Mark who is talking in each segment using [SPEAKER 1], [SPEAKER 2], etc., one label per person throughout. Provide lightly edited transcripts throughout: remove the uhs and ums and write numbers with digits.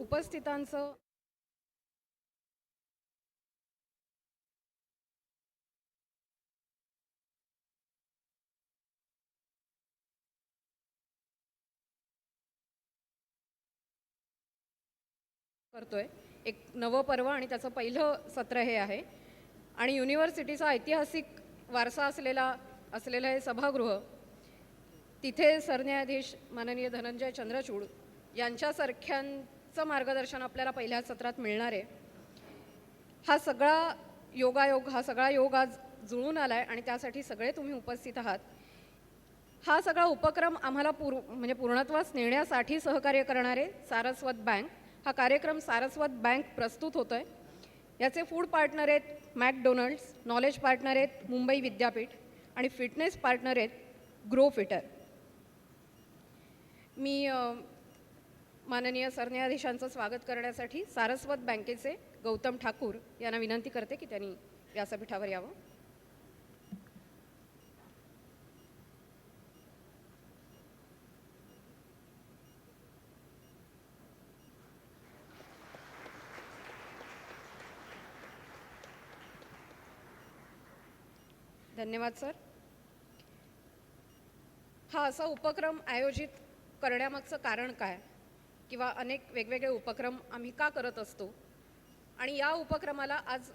[SPEAKER 1] उपस्थितांचं करतोय. एक नवं पर्व आणि त्याचं पहिलं सत्र हे आहे आणि युनिव्हर्सिटीचा ऐतिहासिक वारसा असलेलं हे सभागृह, तिथे सरन्यायाधीश माननीय धनंजय चंद्रचूड यांच्यासारख्यांचं मार्गदर्शन आपल्याला पहिल्या सत्रात मिळणार आहे. हा सगळा योग आज जुळून आलाय आणि त्यासाठी सगळे तुम्ही उपस्थित आहात. हा सगळा उपक्रम आम्हाला पूर्णत्वास नेण्यासाठी सहकार्य करणारे सारस्वत बँक, हा कार्यक्रम सारस्वत बँक प्रस्तुत होतोय. याचे फूड पार्टनर आहेत मॅकडोनल्ड्स, नॉलेज पार्टनर आहेत मुंबई विद्यापीठ आणि फिटनेस पार्टनर आहेत ग्रो फिटर. मी माननीय सरन्यायाधीशांचं स्वागत करण्यासाठी सारस्वत बँकेचे गौतम ठाकूर यांना विनंती करते की त्यांनी व्यासपीठावर यावं. धन्यवाद सर. हा असा उपक्रम आयोजित करण्यामागचं कारण काय, किंवा अनेक वेगवेगळे उपक्रम आम्ही का करत असतो आणि या उपक्रमाला आज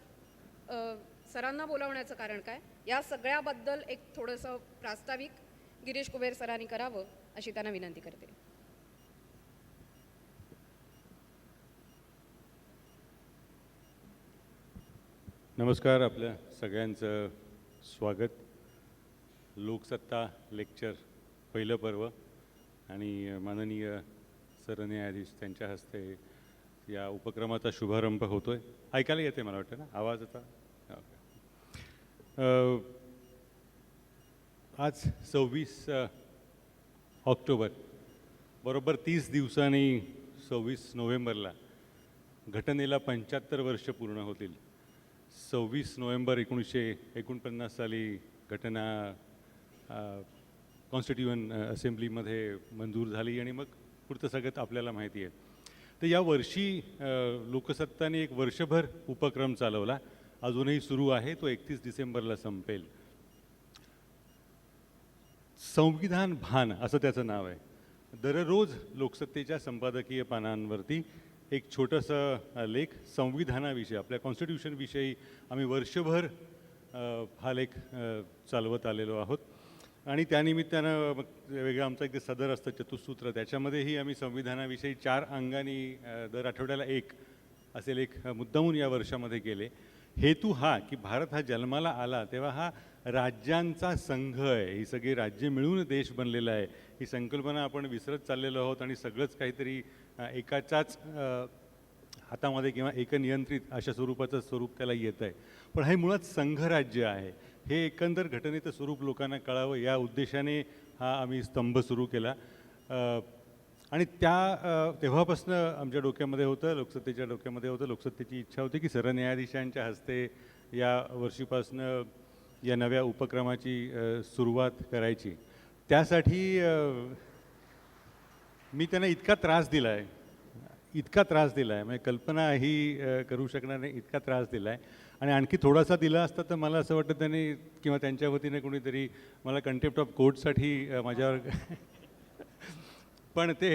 [SPEAKER 1] सरांना बोलावण्याचं कारण काय, या सगळ्याबद्दल एक थोडंसं प्रास्ताविक गिरीश कुबेर सरांनी करावं अशी त्यांना विनंती करते.
[SPEAKER 2] नमस्कार. आपल्या सगळ्यांचं स्वागत. लोकसत्ता लेक्चर पहिलं पर्व आणि माननीय सरन्यायाधीश त्यांच्या हस्ते या उपक्रमाचा शुभारंभ होतोय. ऐकायला येते मला वाटतं ना आवाज आता? आज 26 ऑक्टोबर, बरोबर 30 दिवसांनी 26 नोव्हेंबरला घटनेला 75 वर्ष पूर्ण होतील. 26 नोव्हेंबर 1949 साली घटना कॉन्स्टिट्युएंट असेंब्लीमध्ये मंजूर झाली आणि मग पुढचं सगळं आपल्याला माहिती आहे. तर या वर्षी लोकसत्ताने एक वर्षभर उपक्रम चालवला, अजूनही सुरू आहे. तो 31 डिसेंबरला संपेल. संविधान भान असं त्याचं नाव आहे. दररोज लोकसत्तेच्या संपादकीय पानांवरती एक छोटंसं लेख संविधानाविषयी, आपल्या कॉन्स्टिट्यूशनविषयी आम्ही वर्षभर हा लेख चालवत आलेलो आहोत. आणि त्यानिमित्तानं मग वेगळं आमचं एक सदर असतं चतुसूत्र, त्याच्यामध्येही आम्ही संविधानाविषयी 4 अंगांनी दर आठवड्याला एक असे लेख मुद्दामून या वर्षामध्ये केले. हेतू हा की भारत हा जन्माला आला तेव्हा हा राज्यांचा संघ आहे. ही सगळी राज्ये मिळून देश बनलेला आहे. ही संकल्पना आपण विसरत चाललेलो आहोत आणि सगळंच काहीतरी एकाच्याच हातामध्ये किंवा एकनियंत्रित अशा स्वरूपाचं स्वरूप त्याला येतं आहे. पण हे मुळात संघराज्य आहे. हे एकंदर घटनेचं स्वरूप लोकांना कळावं या उद्देशाने हा आम्ही स्तंभ सुरू केला. आणि तेव्हापासून आमच्या डोक्यामध्ये होतं, लोकसत्तेच्या डोक्यामध्ये होतं, लोकसत्तेची इच्छा होती की सरन्यायाधीशांच्या हस्ते या वर्षीपासनं या नव्या उपक्रमाची सुरुवात करायची. त्यासाठी मी त्यांना इतका त्रास दिला आहे, म्हणजे कल्पनाही करू शकणार नाही, इतका त्रास दिला आहे. आणि आणखी थोडासा दिला असता तर मला असं वाटतं त्यांनी किंवा त्यांच्या वतीने कोणीतरी मला कंटेम्प्ट ऑफ कोर्टसाठी माझ्यावर पण ते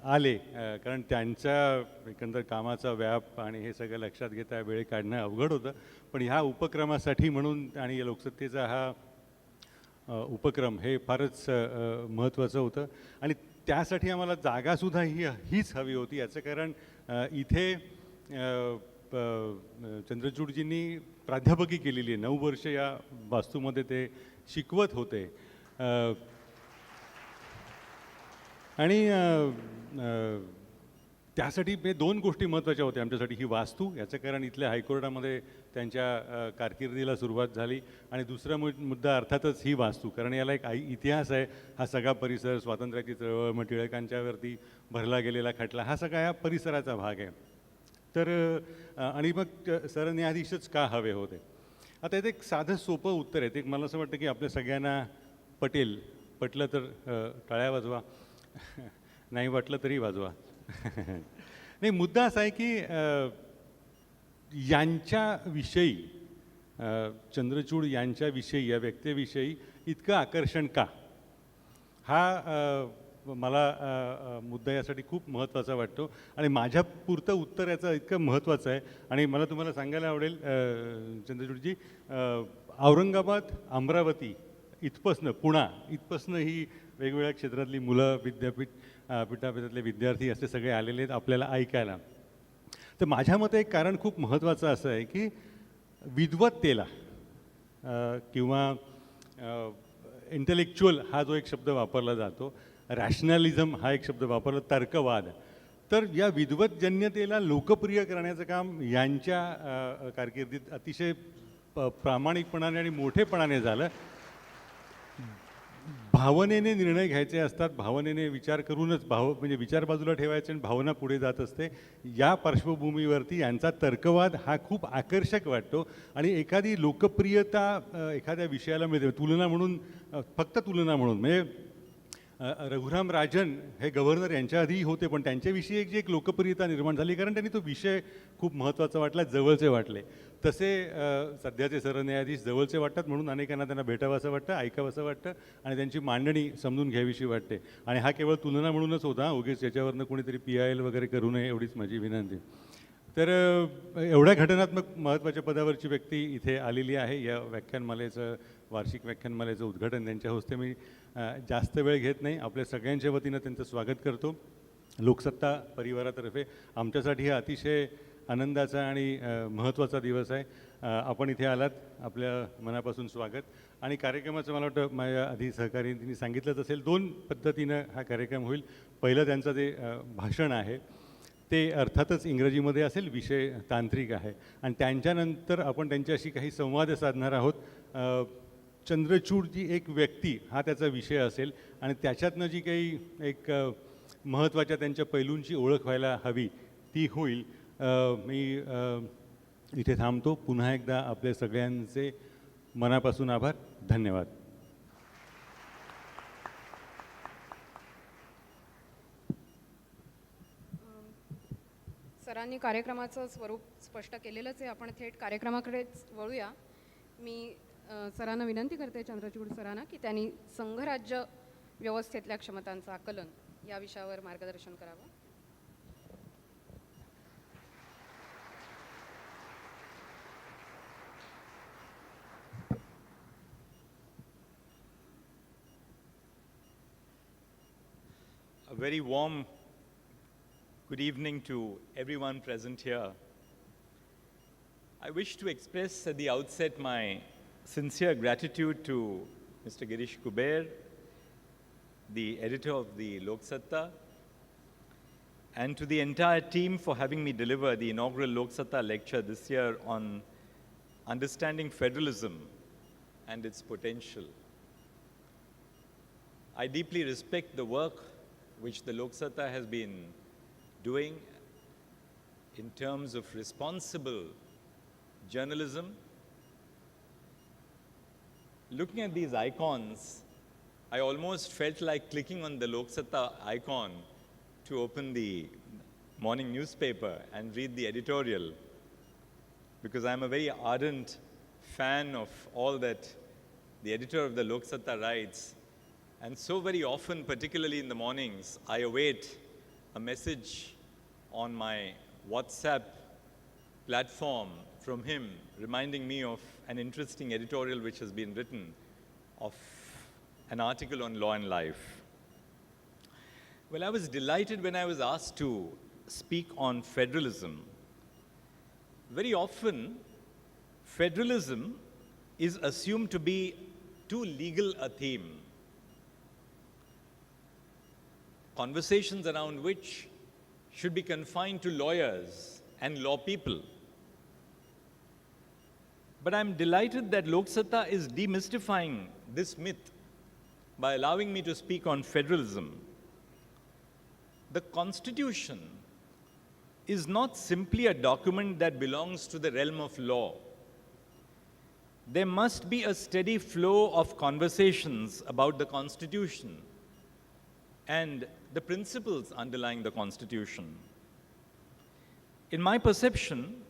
[SPEAKER 2] आले, कारण त्यांच्या एकंदर कामाचा व्याप आणि हे सगळं लक्षात घेता वेळ काढणं अवघड होतं. पण ह्या उपक्रमासाठी म्हणून आणि लोकसत्तेचा हा उपक्रम हे फारच महत्त्वाचं होतं. आणि त्यासाठी आम्हाला जागासुद्धा हीच हवी होती. याचं कारण इथे चंद्रचूडजींनी प्राध्यापकी केलेली आहे. 9 वर्ष या वास्तूमध्ये ते शिकवत होते. आणि त्यासाठी 2 गोष्टी महत्त्वाच्या होत्या आमच्यासाठी. ही वास्तू, याचं कारण इथल्या हायकोर्टामध्ये त्यांच्या कारकिर्दीला सुरुवात झाली. आणि दुसरा मुद्दा अर्थातच ही वास्तू, कारण याला एक इतिहास आहे. हा सगळा परिसर स्वातंत्र्याची चळवळ, मग टिळकांच्यावरती भरला गेलेला खटला, हा सगळा या परिसराचा भाग आहे. तर आणि मग सरन्यायाधीशच का हवे होते? आता याचं एक साधं सोपं उत्तर आहे. ते मला असं वाटतं की आपल्या सगळ्यांना पटलं तर टाळ्या वाजवा, नाही वाटलं तरी वाजवा. नाही, मुद्दा असा आहे की यांच्याविषयी चंद्रचूड यांच्याविषयी, या व्यक्तीविषयी इतकं आकर्षण का, हा मला मुद्दा यासाठी खूप महत्त्वाचा वाटतो. आणि माझ्यापुरतं उत्तर याचं इतकं महत्त्वाचं आहे. आणि मला तुम्हाला सांगायला आवडेल चंद्रचूडजी, औरंगाबाद, अमरावती इथपासनं, पुणा इथपासनं ही वेगवेगळ्या क्षेत्रातली मुलं, विद्यापीठातले विद्यार्थी असे सगळे आलेले आहेत आपल्याला ऐकायला. तर माझ्या मते एक कारण खूप महत्त्वाचं असं आहे की विद्वत्तेला किंवा इंटेलेक्च्युअल हा जो एक शब्द वापरला जातो, रॅशनॅलिझम हा एक शब्द वापरला, तर्कवाद, तर या विद्वतजन्यतेला लोकप्रिय करण्याचं काम यांच्या कारकिर्दीत अतिशय प्रामाणिकपणाने आणि मोठेपणाने झालं. भावनेने निर्णय घ्यायचे असतात, भावनेने विचार करूनच, म्हणजे विचार बाजूला ठेवायचे आणि भावना पुढे जात असते. या पार्श्वभूमीवरती यांचा तर्कवाद हा खूप आकर्षक वाटतो. आणि एखादी लोकप्रियता एखाद्या विषयाला मिळते, तुलना म्हणून, फक्त तुलना म्हणून, म्हणजे रघुराम राजन हे गव्हर्नर यांच्या आधीही होते, पण त्यांच्याविषयी जी एक लोकप्रियता निर्माण झाली कारण त्यांनी तो विषय खूप महत्त्वाचा वाटला, जवळचे वाटले. तसे सध्याचे सरन्यायाधीश जवळचे वाटतात, म्हणून अनेकांना त्यांना भेटावं असं वाटतं, ऐकावं असं वाटतं आणि त्यांची मांडणी समजून घ्यावीशी वाटते. आणि हा केवळ तुलना म्हणूनच होता, उगीच याच्यावरनं कोणीतरी PIL वगैरे करू नये एवढीच माझी विनंती. तर एवढ्या घटनात्मक महत्त्वाच्या पदावरची व्यक्ती इथे आलेली आहे. या व्याख्यानमालेचं, वार्षिक व्याख्यानमालेचं उद्घाटन त्यांच्या हस्ते मी जास्त वेळ घेत नाही, आपल्या सगळ्यांच्या वतीनं त्यांचं स्वागत करतो. लोकसत्ता परिवारातर्फे आमच्यासाठी हा अतिशय आनंदाचा आणि महत्त्वाचा दिवस आहे. आपण इथे आलात, आपल्या मनापासून स्वागत. आणि कार्यक्रमाचं मला वाटतं माझ्या आधी सहकाऱ्यांनी सांगितलंच असेल, 2 पद्धतीनं हा कार्यक्रम होईल. पहिलं त्यांचं जे भाषण आहे ते अर्थातच इंग्रजीमध्ये असेल, विषय तांत्रिक आहे. आणि त्यांच्यानंतर आपण त्यांच्याशी काही संवाद साधणार आहोत. चंद्रचूड जी एक व्यक्ती हा त्याचा विषय असेल आणि त्याच्यातनं जी काही एक महत्त्वाच्या त्यांच्या पैलूंची ओळख व्हायला हवी ती होईल. मी इथे थांबतो. पुन्हा एकदा आपले सगळ्यांचे मनापासून आभार. धन्यवाद.
[SPEAKER 1] सरांनी कार्यक्रमाचं स्वरूप स्पष्ट केलेलंच आहे, आपण थेट कार्यक्रमाकडेच वळूया. मी सरांना विनंती करते, चंद्रचूड सरांना, की त्यांनी संघराज्य व्यवस्थेतल्या क्षमतांचं आकलन या विषयावर मार्गदर्शन करावं.
[SPEAKER 3] A very warm good evening to everyone present here. I wish to express at the outset my sincere gratitude to Mr. Girish Kuber, the editor of the Loksatta, and to the entire team for having me deliver the inaugural Loksatta Lecture this year on understanding federalism and its potential. I deeply respect the work which the Loksatta has been doing in terms of responsible journalism. Looking at these icons, I almost felt like clicking on the Loksatta icon to open the morning newspaper and read the editorial, because I'm a very ardent fan of all that the editor of the Loksatta writes. And so very often, particularly in the mornings, I await a message on my WhatsApp platform from him, reminding me of an interesting editorial which has been written of an article on law and life. Well, I was delighted when I was asked to speak on federalism. Very often, federalism is assumed to be too legal a theme, conversations around which should be confined to lawyers and law people. But I'm delighted that Loksatta is demystifying this myth by allowing me to speak on federalism. The Constitution is not simply a document that belongs to the realm of law. There must be a steady flow of conversations about the Constitution and the principles underlying the Constitution. In my perception,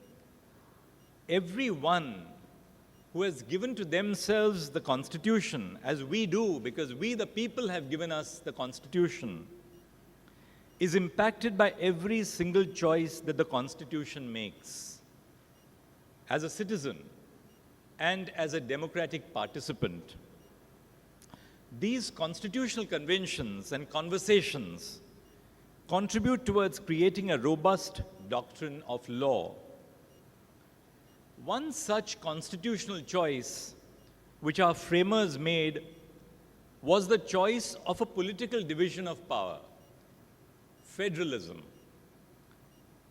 [SPEAKER 3] everyone who has given to themselves the Constitution, as we do, because we the people have given us the Constitution, is impacted by every single choice that the Constitution makes. As a citizen and as a democratic participant, these constitutional conventions and conversations contribute towards creating a robust doctrine of law. One such constitutional choice which our framers made was the choice of a political division of power, federalism.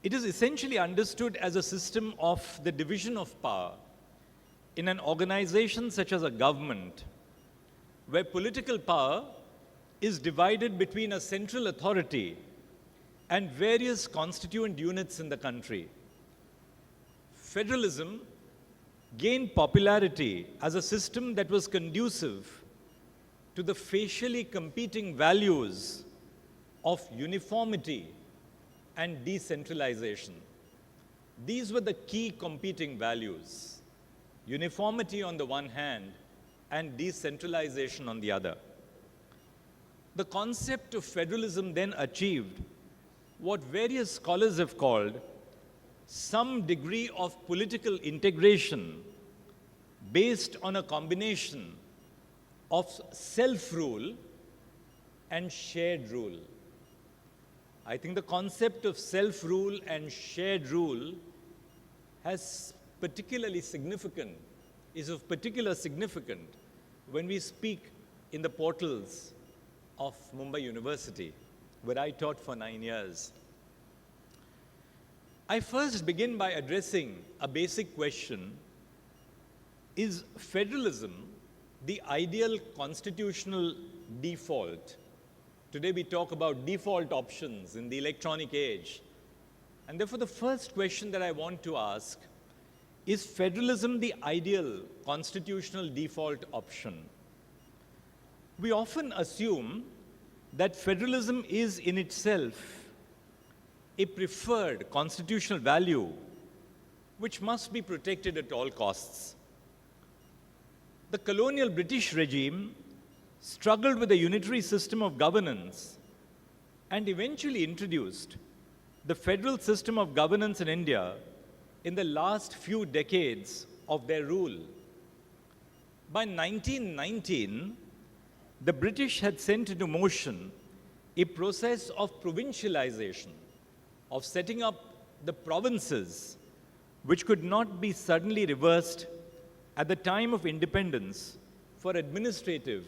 [SPEAKER 3] It is essentially understood as a system of the division of power in an organization such as a government, where political power is divided between a central authority and various constituent units in the country. Federalism gained popularity as a system that was conducive to the facially competing values of uniformity and decentralization. These were the key competing values: uniformity on the one hand and decentralization on the other. The concept of federalism then achieved what various scholars have called some degree of political integration based on a combination of self-rule and shared rule. I think the concept of self-rule and shared rule is of particular significance when we speak in the portals of Mumbai University, where I taught for 9 years. I first begin by addressing a basic question: is federalism the ideal constitutional default? Today we talk about default options in the electronic age. And therefore the first question that I want to ask: is federalism the ideal constitutional default option? We often assume that federalism is in itself a preferred constitutional value which must be protected at all costs. The colonial British regime struggled with a unitary system of governance and eventually introduced the federal system of governance in India in the last few decades of their rule. By 1919, the British had sent into motion a process of provincialization, of setting up the provinces, which could not be suddenly reversed at the time of independence for administrative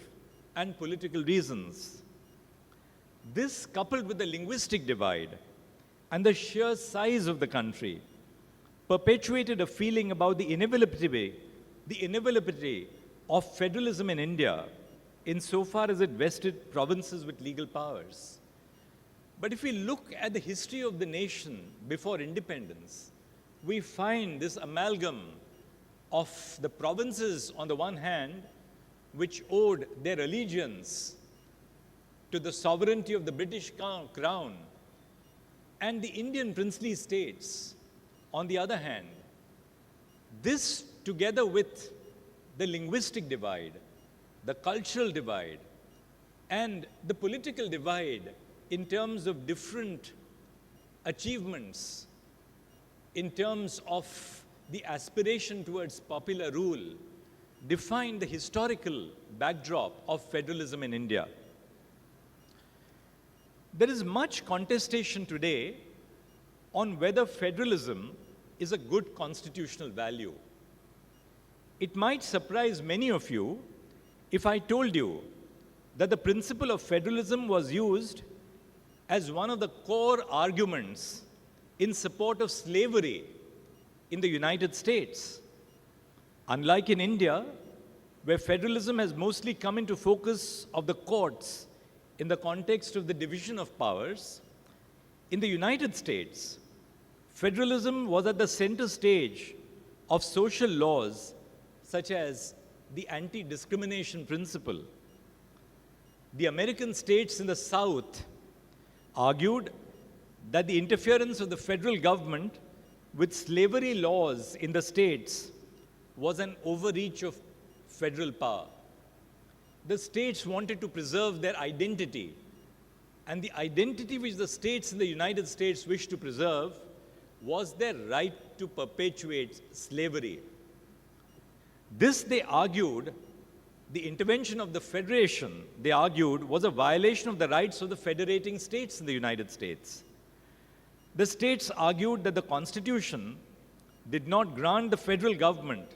[SPEAKER 3] and political reasons. This, coupled with the linguistic divide and the sheer size of the country, perpetuated a feeling about the inevitability of federalism in India insofar as it vested provinces with legal powers. But if we look at the history of the nation before independence, we find this amalgam of the provinces on the one hand, which owed their allegiance to the sovereignty of the British crown, and the Indian princely states on the other hand. This, together with the linguistic divide, the cultural divide, and the political divide in terms of different achievements, in terms of the aspiration towards popular rule, defined the historical backdrop of federalism in India. There is much contestation today on whether federalism is a good constitutional value. It might surprise many of you if I told you that the principle of federalism was used as one of the core arguments in support of slavery in the United States. Unlike in India, where federalism has mostly come into focus of the courts in the context of the division of powers, in the United States, federalism was at the center stage of social laws such as the anti-discrimination principle. the American states in the South argued that the interference of the federal government with slavery laws in the states was an overreach of federal power. The states wanted to preserve their identity, and the identity which the states in the United States wished to preserve was their right to perpetuate slavery. This, they argued, the intervention of the Federation, they argued, was a violation of the rights of the federating states in the United States. The states argued that the Constitution did not grant the federal government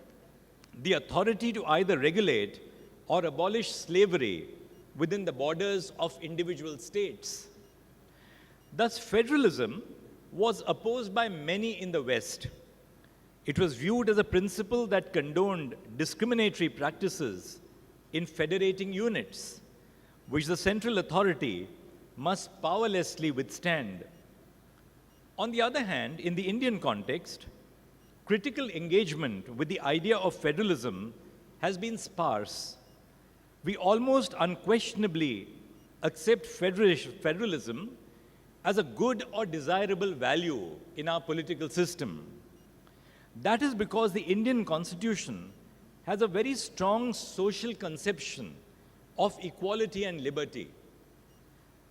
[SPEAKER 3] the authority to either regulate or abolish slavery within the borders of individual states. Thus, federalism was opposed by many in the West. It was viewed as a principle that condoned discriminatory practices in federating units, which the central authority must powerlessly withstand. On the other hand, in the Indian context, critical engagement with the idea of federalism has been sparse. We almost unquestionably accept federalism as a good or desirable value in our political system. That is because the Indian Constitution has a very strong social conception of equality and liberty.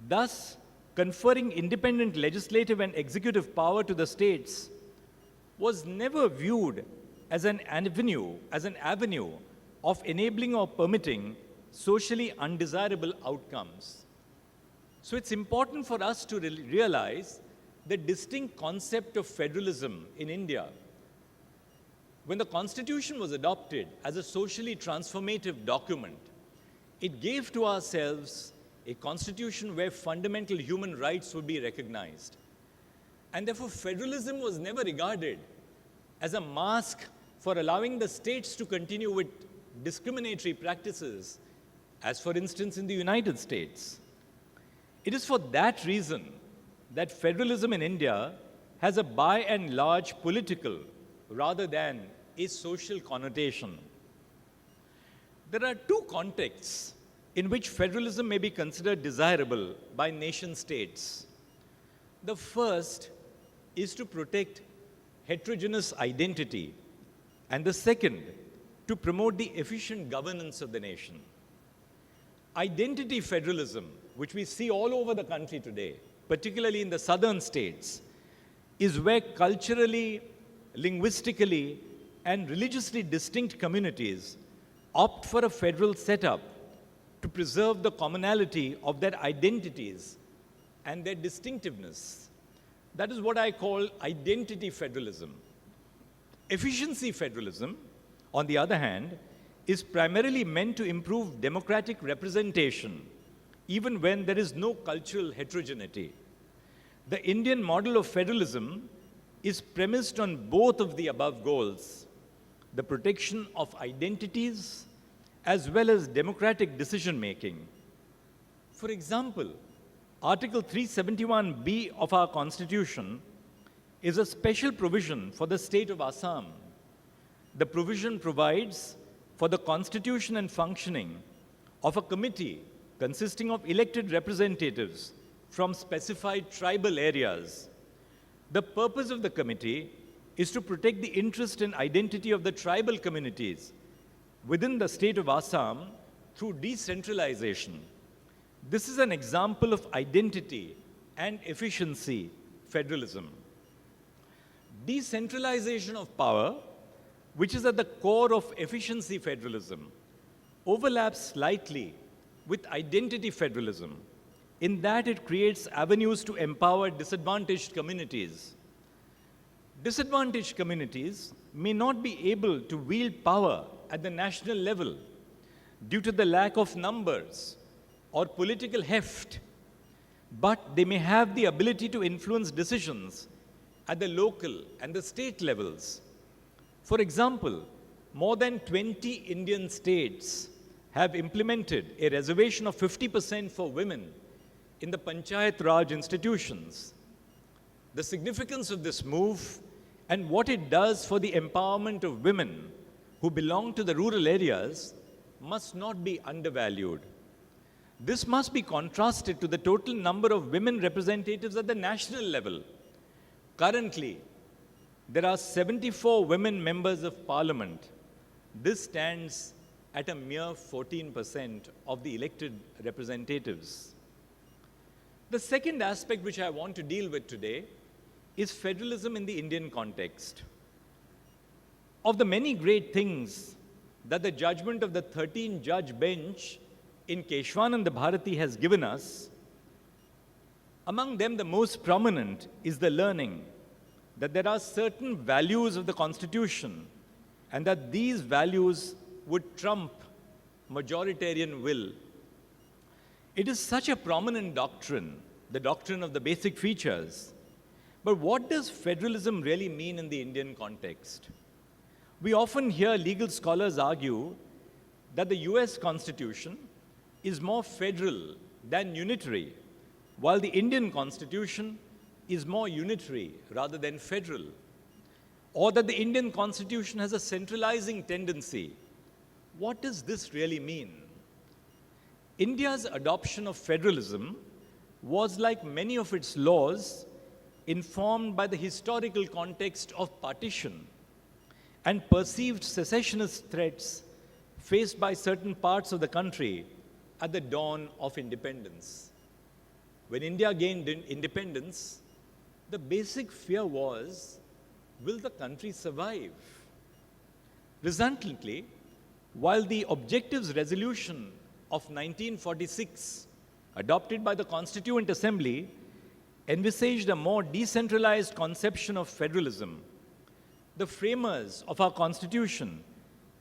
[SPEAKER 3] Thus, conferring independent legislative and executive power to the states was never viewed as an avenue of enabling or permitting socially undesirable outcomes. So it's important for us to realize the distinct concept of federalism in India. When the Constitution was adopted as a socially transformative document, it gave to ourselves a constitution where fundamental human rights would be recognized. And therefore, federalism was never regarded as a mask for allowing the states to continue with discriminatory practices, as for instance in the United States. It is for that reason that federalism in India has a by and large political rather than a social connotation. There are two contexts in which federalism may be considered desirable by nation states. The first is to protect heterogeneous identity, and the second, to promote the efficient governance of the nation. Identity federalism, which we see all over the country today, particularly in the southern states, is where culturally, linguistically, and religiously distinct communities opt for a federal setup to preserve the commonality of their identities and their distinctiveness. That is what I call identity federalism. Efficiency federalism, on the other hand, is primarily meant to improve democratic representation, even when there is no cultural heterogeneity. The Indian model of federalism is premised on both of the above goals: the protection of identities as well as democratic decision-making. For example, Article 371B of our Constitution is a special provision for the state of Assam. The provision provides for the constitution and functioning of a committee consisting of elected representatives from specified tribal areas. The purpose of the committee is to protect the interest and identity of the tribal communities within the state of Assam through decentralization. This is an example of identity and efficiency federalism. Decentralization of power, which is at the core of efficiency federalism, overlaps slightly with identity federalism in that it creates avenues to empower disadvantaged communities. Disadvantaged communities may not be able to wield power at the national level due to the lack of numbers or political heft, but they may have the ability to influence decisions at the local and the state levels. For example, more than 20 Indian states have implemented a reservation of 50% for women in the Panchayat Raj institutions. The significance of this move and what it does for the empowerment of women who belong to the rural areas must not be undervalued. This must be contrasted to the total number of women representatives at the national level. Currently, there are 74 women members of parliament. This stands at a mere 14% of the elected representatives. The second aspect which I want to deal with today is federalism in the Indian context. Of the many great things that the judgment of the 13-judge bench in Keshwananda Bharati has given us, among them the most prominent is the learning that there are certain values of the Constitution and that these values would trump majoritarian will. It is such a prominent doctrine, the doctrine of the basic features. But what does federalism really mean in the Indian context? We often hear legal scholars argue that the US Constitution is more federal than unitary, while the Indian Constitution is more unitary rather than federal, or that the Indian Constitution has a centralizing tendency. What does this really mean? India's adoption of federalism was, like many of its laws, informed by the historical context of partition and perceived secessionist threats faced by certain parts of the country at the dawn of independence. When India gained independence, the basic fear was, will the country survive? Resultantly, while the Objectives Resolution of 1946, adopted by the Constituent Assembly, envisaged a more decentralized conception of federalism, the framers of our Constitution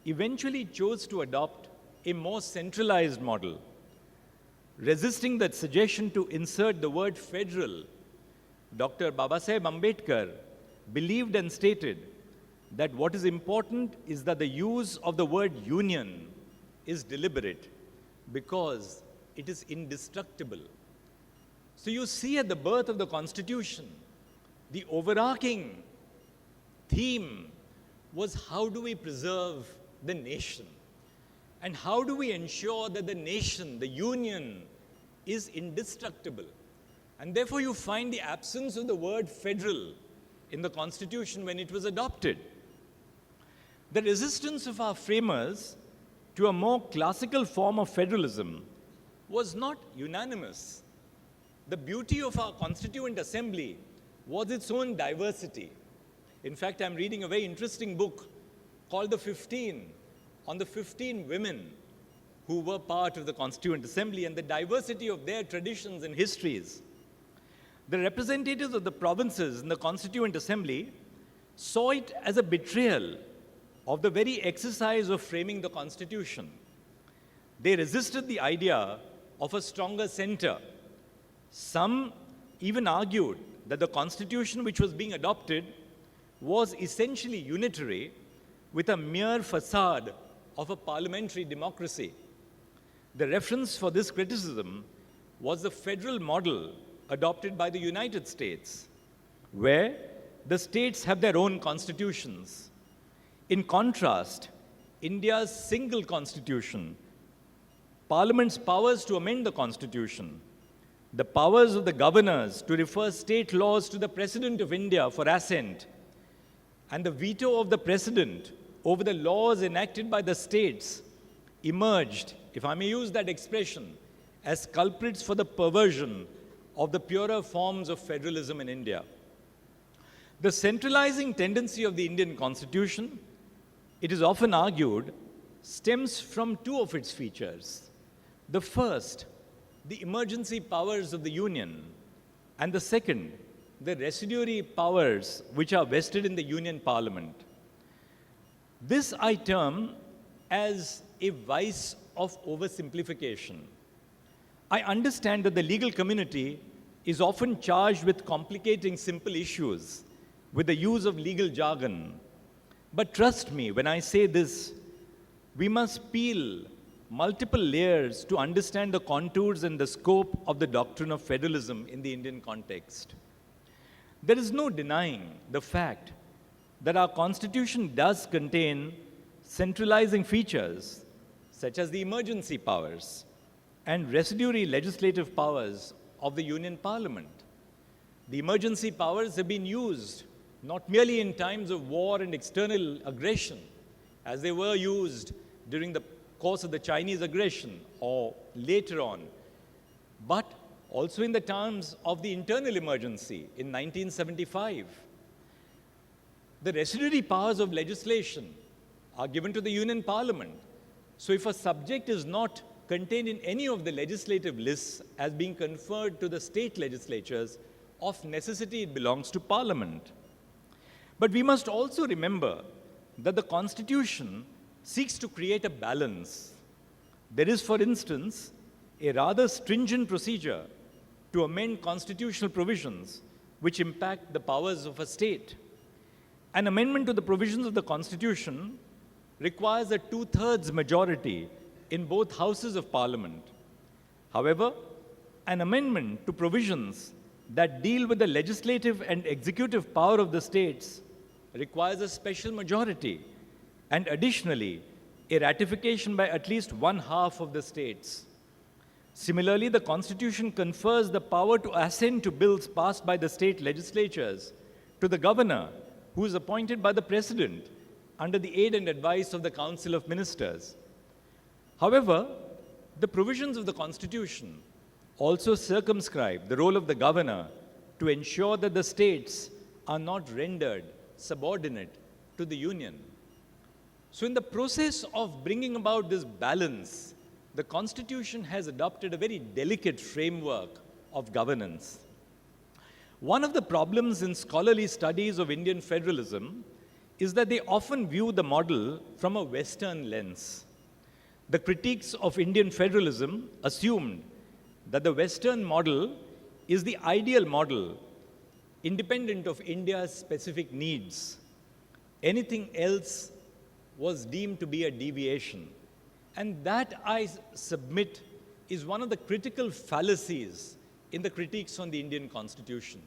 [SPEAKER 3] eventually chose to adopt a more centralized model. Resisting that suggestion to insert the word federal, Dr. Babasaheb Ambedkar believed and stated that what is important is that the use of the word union is deliberate because it is indestructible. So you see, at the birth of the Constitution, the overarching theme was, how do we preserve the nation? And how do we ensure that the nation, the union, is indestructible? And therefore you find the absence of the word federal in the Constitution when it was adopted. The resistance of our framers to a more classical form of federalism was not unanimous. The beauty of our Constituent Assembly was its own diversity. In fact, I'm reading a very interesting book called The 15, on the 15 women who were part of the Constituent Assembly and the diversity of their traditions and histories. The representatives of the provinces in the Constituent Assembly saw it as a betrayal of the very exercise of framing the Constitution. They resisted the idea of a stronger center. Some even argued that the Constitution which was being adopted was essentially unitary, with a mere facade of a parliamentary democracy. The reference for this criticism was the federal model adopted by the United States, where the states have their own constitutions. In contrast, India's single constitution, Parliament's powers to amend the Constitution, the powers of the governors to refer state laws to the President of India for assent, and the veto of the President over the laws enacted by the states emerged, if I may use that expression, as culprits for the perversion of the purer forms of federalism in India. The centralizing tendency of the Indian Constitution, it is often argued, stems from two of its features. The first, the emergency powers of the Union, and the second, the residuary powers which are vested in the Union Parliament. This I term as a vice of oversimplification. I understand that the legal community is often charged with complicating simple issues with the use of legal jargon. But trust me when I say this, we must peel multiple layers to understand the contours and the scope of the doctrine of federalism in the Indian context. There is no denying the fact that our Constitution does contain centralizing features, such as the emergency powers. and residuary legislative powers of the Union Parliament. The emergency powers have been used not merely in times of war and external aggression, as they were used during the course of the Chinese aggression or later on, but also in the terms of the internal emergency in 1975. The residuary powers of legislation are given to the Union Parliament. So if a subject is not contained in any of the legislative lists as being conferred to the state legislatures, of necessity it belongs to Parliament. But we must also remember that the Constitution seeks to create a balance. There is, for instance, a rather stringent procedure to amend constitutional provisions which impact the powers of a state. An amendment to the provisions of the Constitution requires a 2/3 majority in both houses of Parliament. However, an amendment to provisions that deal with the legislative and executive power of the states requires a special majority and additionally a ratification by at least 1/2 of the states. Similarly, the Constitution confers the power to assent to bills passed by the state legislatures to the governor, who is appointed by the president under the aid and advice of the Council of Ministers. However, the provisions of the Constitution also circumscribe the role of the governor to ensure that the states are not rendered subordinate to the union. So in the process of bringing about this balance, the Constitution has adopted a very delicate framework of governance. One of the problems in scholarly studies of Indian federalism is that they often view the model from a Western lens. The critiques of Indian federalism assumed that the Western model is the ideal model, independent of India's specific needs. Anything else was deemed to be a deviation. And that, I submit, is one of the critical fallacies in the critiques on the Indian Constitution.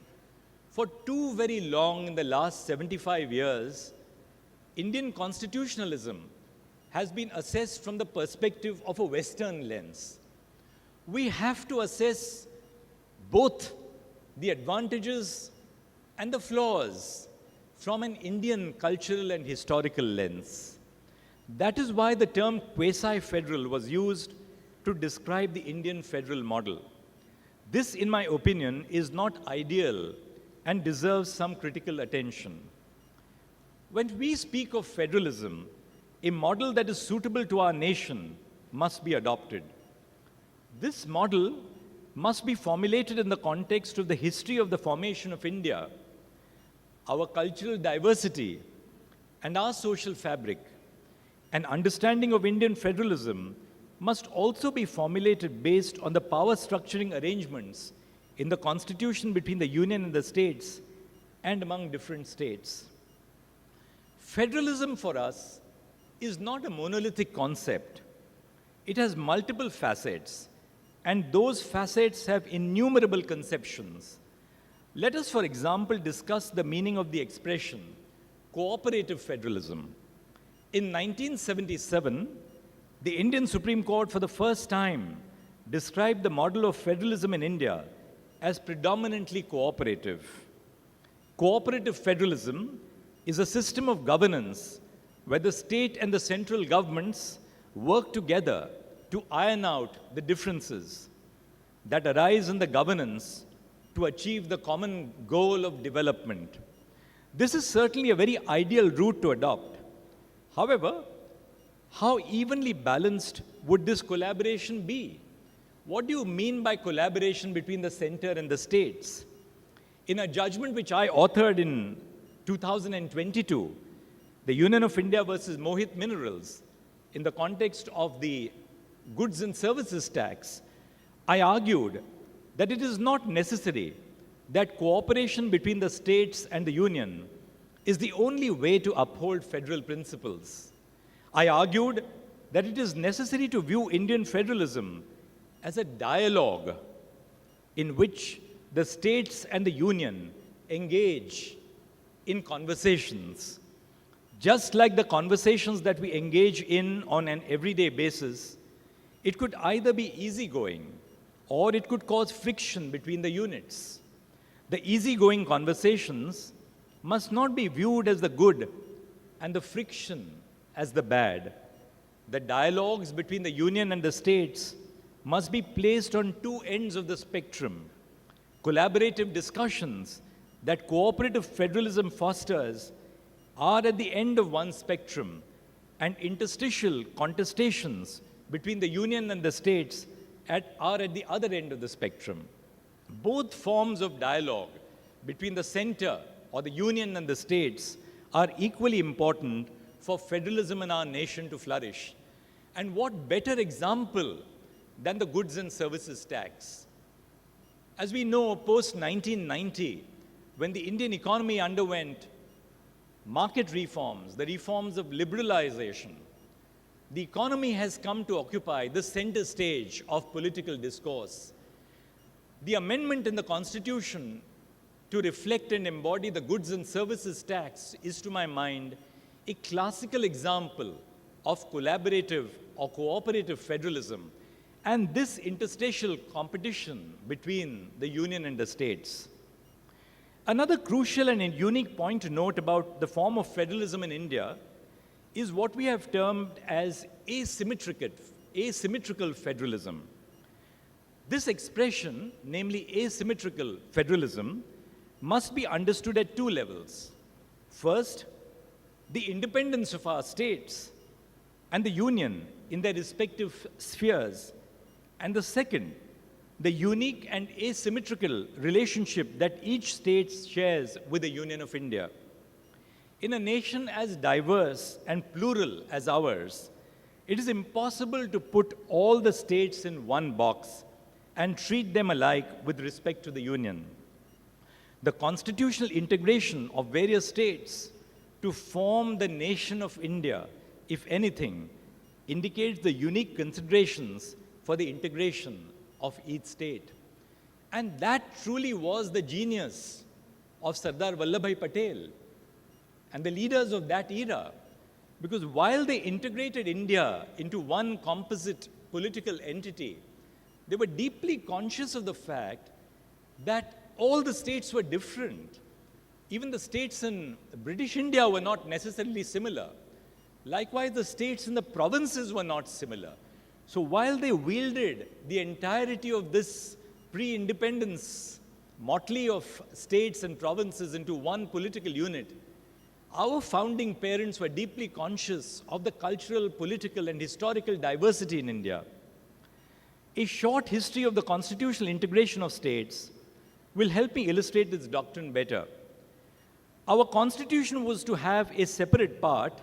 [SPEAKER 3] For too very long in the last 75 years, Indian constitutionalism has been assessed from the perspective of a Western lens. We have to assess both the advantages and the flaws from an Indian cultural and historical lens. That is why the term quasi-federal was used to describe the Indian federal model. This, in my opinion, is not ideal and deserves some critical attention. When we speak of federalism, a model that is suitable to our nation must be adopted. This model must be formulated in the context of the history of the formation of India, our cultural diversity, and our social fabric. An understanding of Indian federalism must also be formulated based on the power structuring arrangements in the constitution between the Union and the states and among different states. Federalism for us is not a monolithic concept. It has multiple facets, and those facets have innumerable conceptions. Let us, for example, discuss the meaning of the expression cooperative federalism. In 1977, the Indian Supreme Court for the first time described the model of federalism in India as predominantly cooperative. Cooperative federalism is a system of governance where the state and the central governments work together to iron out the differences that arise in the governance to achieve the common goal of development. This is certainly a very ideal route to adopt. However, how evenly balanced would this collaboration be? What do you mean by collaboration between the center and the states? In a judgment which I authored in 2022, the Union of India versus Mohit Minerals, in the context of the goods and services tax, I argued that it is not necessary that cooperation between the states and the union is the only way to uphold federal principles. I argued that it is necessary to view Indian federalism as a dialogue in which the states and the union engage in conversations. Just like the conversations that we engage in on an everyday basis, It could either be easygoing or it could cause friction between the units. The easygoing conversations must not be viewed as the good and the friction as the bad. The dialogues between the union and the states must be placed on two ends of the spectrum. Collaborative discussions that cooperative federalism fosters are at the end of one spectrum, and interstitial contestations between the union and the states are at the other end of the spectrum. Both forms of dialogue between the center or the union and the states are equally important for federalism in our nation to flourish. And what better example than the goods and services tax? As we know, post-1990, when the Indian economy underwent market reforms, the reforms of liberalization, the economy has come to occupy the center stage of political discourse. The amendment in the Constitution to reflect and embody the goods and services tax is, to my mind, a classical example of collaborative or cooperative federalism, and this interstitial competition between the union and the states. Another crucial and unique point to note about the form of federalism in India is what we have termed as asymmetrical federalism. This expression, namely asymmetrical federalism, must be understood at two levels. First, the independence of our states and the union in their respective spheres. And the second, the unique and asymmetrical relationship that each state shares with the Union of India. In a nation as diverse and plural as ours, it is impossible to put all the states in one box and treat them alike with respect to the Union. The constitutional integration of various states to form the nation of India, if anything, indicates the unique considerations for the integration of each state. And that truly was the genius of Sardar Vallabhbhai Patel and the leaders of that era. Because while they integrated India into one composite political entity, they were deeply conscious of the fact that all the states were different. Even the states in British India were not necessarily similar. Likewise, the states in the provinces were not similar. So while they wielded the entirety of this pre-independence motley of states and provinces into one political unit, our founding parents were deeply conscious of the cultural, political, and historical diversity in India. A short history of the constitutional integration of states will help me illustrate this doctrine better. Our constitution was to have a separate part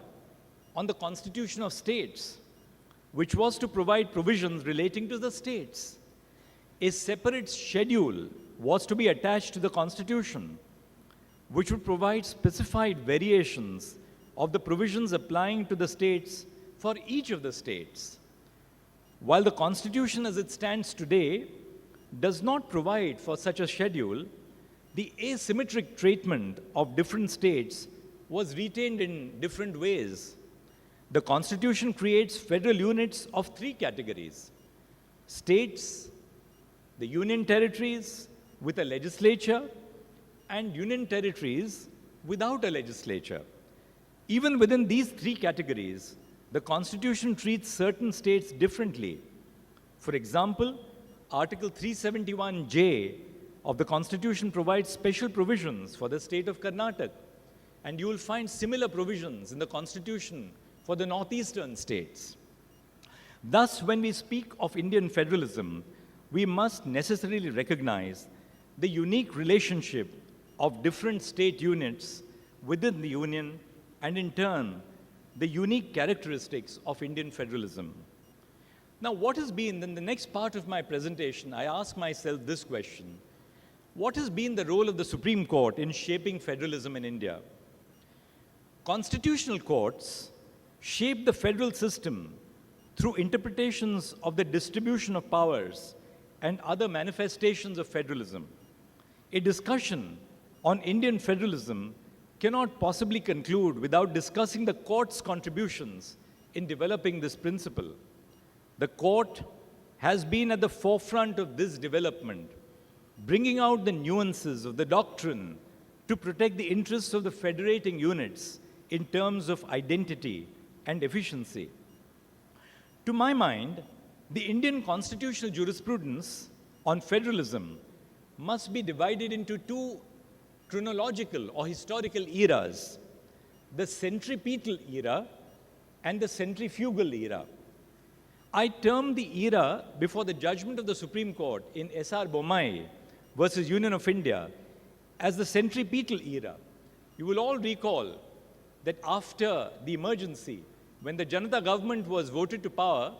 [SPEAKER 3] on the constitution of states, which was to provide provisions relating to the states. A separate schedule was to be attached to the constitution, which would provide specified variations of the provisions applying to the states for each of the states. While the constitution as it stands today does not provide for such a schedule, the asymmetric treatment of different states was retained in different ways. The Constitution creates federal units of three categories: states, the union territories with a legislature, and union territories without a legislature. Even within these three categories, the Constitution treats certain states differently. For example, Article 371J of the Constitution provides special provisions for the state of Karnataka, and you will find similar provisions in the Constitution for the northeastern states. Thus, when we speak of Indian federalism, we must necessarily recognize the unique relationship of different state units within the Union, and in turn, the unique characteristics of Indian federalism. Now, what has been, in the next part of my presentation, I ask myself this question: what has been the role of the Supreme Court in shaping federalism in India? Constitutional courts shape the federal system through interpretations of the distribution of powers and other manifestations of federalism. A discussion on Indian federalism cannot possibly conclude without discussing the court's contributions in developing this principle. the court has been at the forefront of this development, bringing out the nuances of the doctrine to protect the interests of the federating units in terms of identity and efficiency. To my mind, the Indian constitutional jurisprudence on federalism must be divided into two chronological or historical eras, the centripetal era and the centrifugal era. I term the era before the judgment of the Supreme Court in S.R. Bommai versus Union of India as the centripetal era. You will all recall that after the emergency, when the Janata government was voted to power,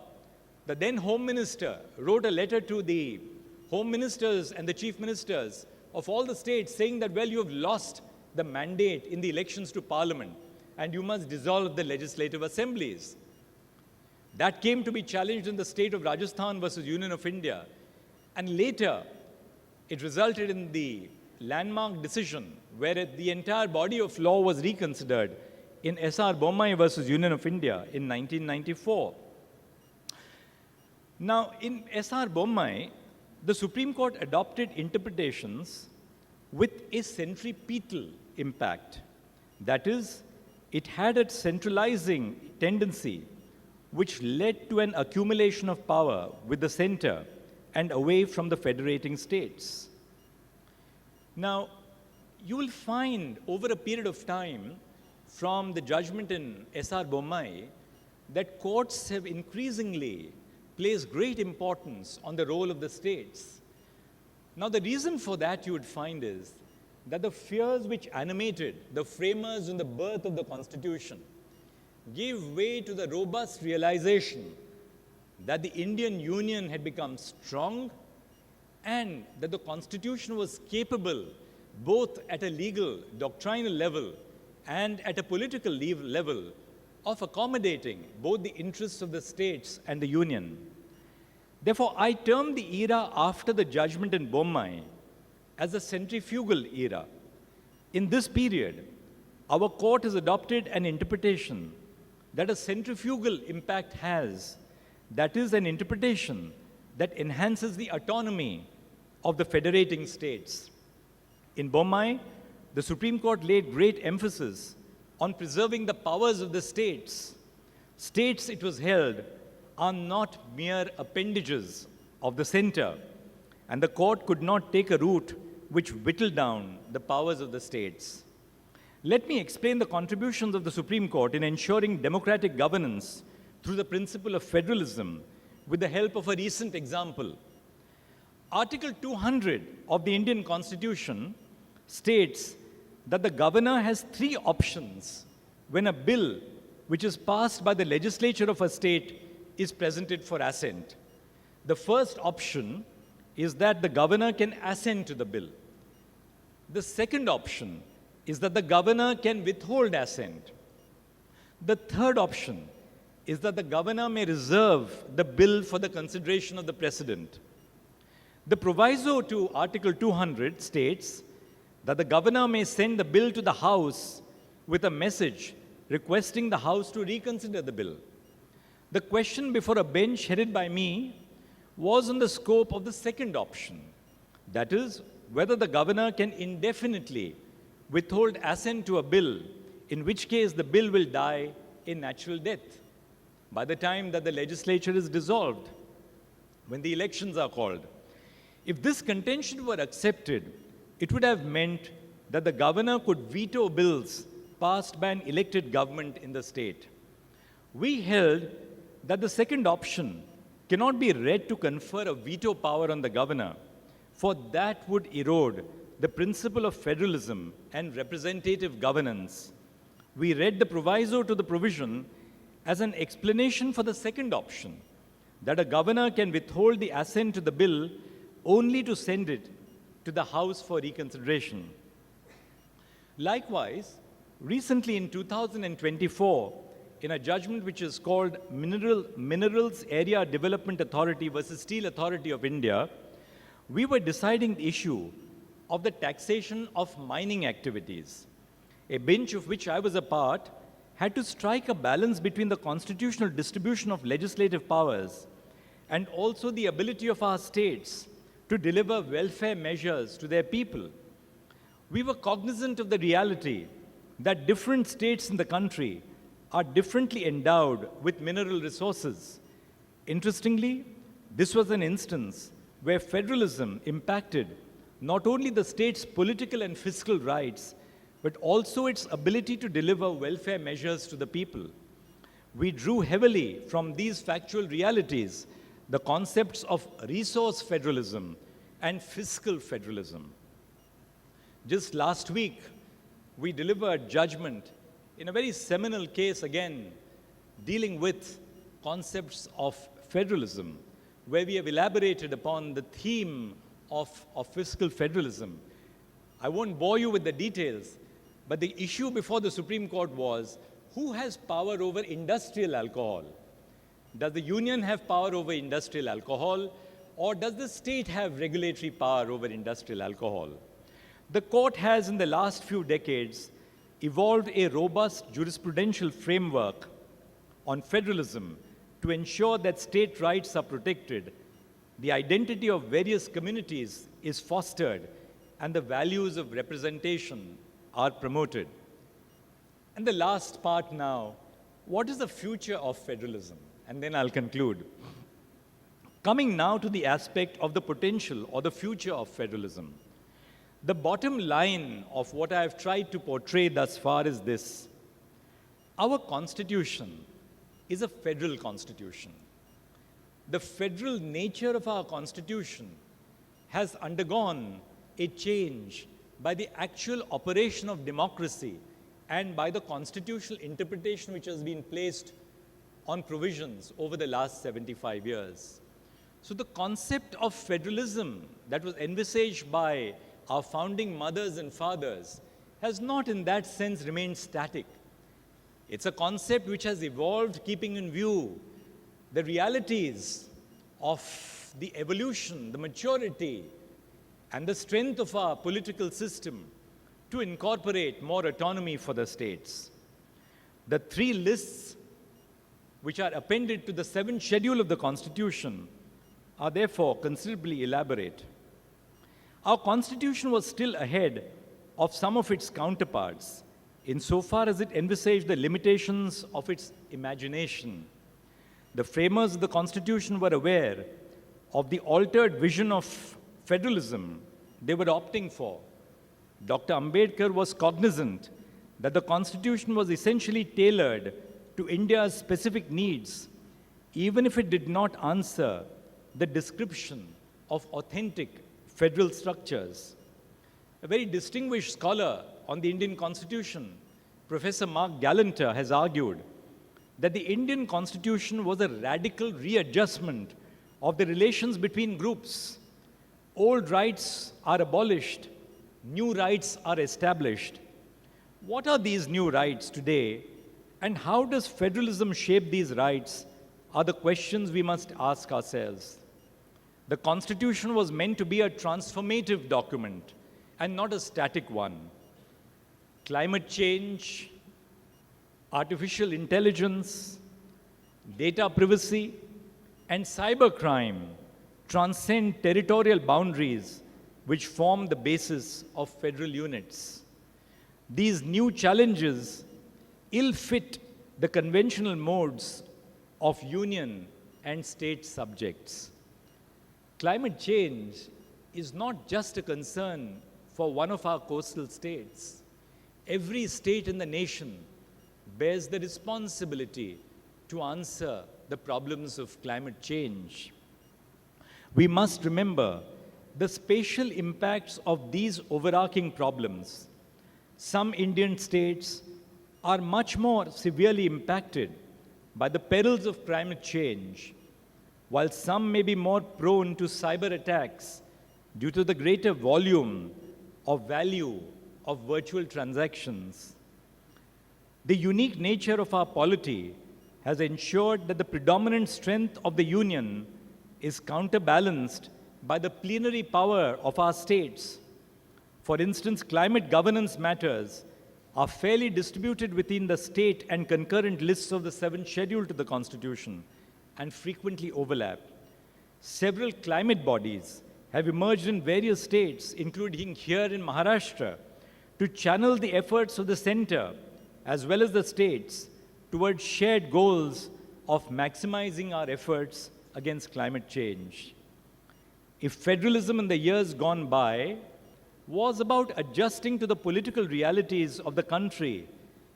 [SPEAKER 3] the then Home Minister wrote a letter to the Home Ministers and the Chief Ministers of all the states saying that, well, you have lost the mandate in the elections to Parliament and you must dissolve the legislative assemblies. That came to be challenged in the state of Rajasthan versus Union of India. And later, it resulted in the landmark decision where the entire body of law was reconsidered in S.R. Bommai versus Union of India in 1994. Now, in S.R. Bommai, the Supreme Court adopted interpretations with a centripetal impact. That is, it had a centralizing tendency which led to an accumulation of power with the center and away from the federating states. Now, you will find over a period of time from the judgment in S.R. Bommai that courts have increasingly placed great importance on the role of the states. Now, the reason for that you would find is that the fears which animated the framers in the birth of the Constitution gave way to the robust realization that the Indian Union had become strong and that the Constitution was capable both at a legal, doctrinal level and at a political level of accommodating both the interests of the states and the Union. Therefore, I term the era after the judgment in Bommai as the centrifugal era. In this period, our court has adopted an interpretation that a centrifugal impact has, that is, an interpretation that enhances the autonomy of the federating states. In Bommai, the Supreme Court laid great emphasis on preserving the powers of the states. States, it was held, are not mere appendages of the center, and the court could not take a route which whittled down the powers of the states. Let me explain the contributions of the Supreme Court in ensuring democratic governance through the principle of federalism with the help of a recent example. Article 200 of the Indian Constitution states that the governor has three options when a bill which is passed by the legislature of a state is presented for assent. The first option is that the governor can assent to the bill. The second option is that the governor can withhold assent. The third option is that the governor may reserve the bill for the consideration of the president. The proviso to Article 200 states that the governor may send the bill to the House with a message requesting the House to reconsider the bill. The question before a bench headed by me was on the scope of the second option, that is, whether the governor can indefinitely withhold assent to a bill, in which case the bill will die a natural death by the time that the legislature is dissolved, when the elections are called. If this contention were accepted, it would have meant that the governor could veto bills passed by an elected government in the state. We held that the second option cannot be read to confer a veto power on the governor, for that would erode the principle of federalism and representative governance. We read the proviso to the provision as an explanation for the second option, that a governor can withhold the assent to the bill only to send it to the House for reconsideration. Likewise, recently in 2024, in a judgment which is called Minerals Area Development Authority versus Steel Authority of India, we were deciding the issue of the taxation of mining activities. A bench of which I was a part had to strike a balance between the constitutional distribution of legislative powers and also the ability of our states to deliver welfare measures to their people. We were cognizant of the reality that different states in the country are differently endowed with mineral resources. Interestingly, this was an instance where federalism impacted not only the state's political and fiscal rights, but also its ability to deliver welfare measures to the people. We drew heavily from these factual realities the concepts of resource federalism and fiscal federalism. Just last week, we delivered judgment in a very seminal case again, dealing with concepts of federalism, where we have elaborated upon the theme of fiscal federalism. I won't bore you with the details, but the issue before the Supreme Court was, who has power over industrial alcohol? Does the union have power over industrial alcohol, or does the state have regulatory power over industrial alcohol? The court has, in the last few decades, evolved a robust jurisprudential framework on federalism to ensure that state rights are protected, the identity of various communities is fostered, and the values of representation are promoted. And the last part now, what is the future of federalism? And then I'll conclude. Coming now to the aspect of the potential or the future of federalism. The bottom line of what I have tried to portray thus far is this. Our constitution is a federal constitution. The federal nature of our constitution has undergone a change by the actual operation of democracy and by the constitutional interpretation which has been placed on provisions over the last 75 years. So the concept of federalism that was envisaged by our founding mothers and fathers has not in that sense remained static. It's a concept which has evolved keeping in view the realities of the evolution, the maturity, and the strength of our political system to incorporate more autonomy for the states. The three lists which are appended to the 7th schedule of the Constitution are therefore considerably elaborate. Our Constitution was still ahead of some of its counterparts insofar as it envisaged the limitations of its imagination. The framers of the Constitution were aware of the altered vision of federalism they were opting for. Dr. Ambedkar was cognizant that the Constitution was essentially tailored to India's specific needs, even if it did not answer the description of authentic federal structures. A very distinguished scholar on the Indian Constitution, Professor Mark Gallanter, has argued that the Indian Constitution was a radical readjustment of the relations between groups. Old rights are abolished, new rights are established. What are these new rights today, and how does federalism shape these rights are the questions we must ask ourselves. The Constitution was meant to be a transformative document and not a static one. Climate change, artificial intelligence, data privacy, and cybercrime transcend territorial boundaries which form the basis of federal units. These new challenges ill-fit the conventional modes of union and state subjects. Climate change is not just a concern for one of our coastal states. Every state in the nation bears the responsibility to answer the problems of climate change. We must remember the spatial impacts of these overarching problems. Some Indian states are much more severely impacted by the perils of climate change, while some may be more prone to cyber attacks due to the greater volume of value of virtual transactions. The unique nature of our polity has ensured that the predominant strength of the Union is counterbalanced by the plenary power of our states. For instance, climate governance matters are fairly distributed within the state and concurrent lists of the 7th schedule to the Constitution and frequently overlap. Several climate bodies have emerged in various states, including here in Maharashtra, to channel the efforts of the center as well as the states towards shared goals of maximizing our efforts against climate change. If federalism in the years gone by was about adjusting to the political realities of the country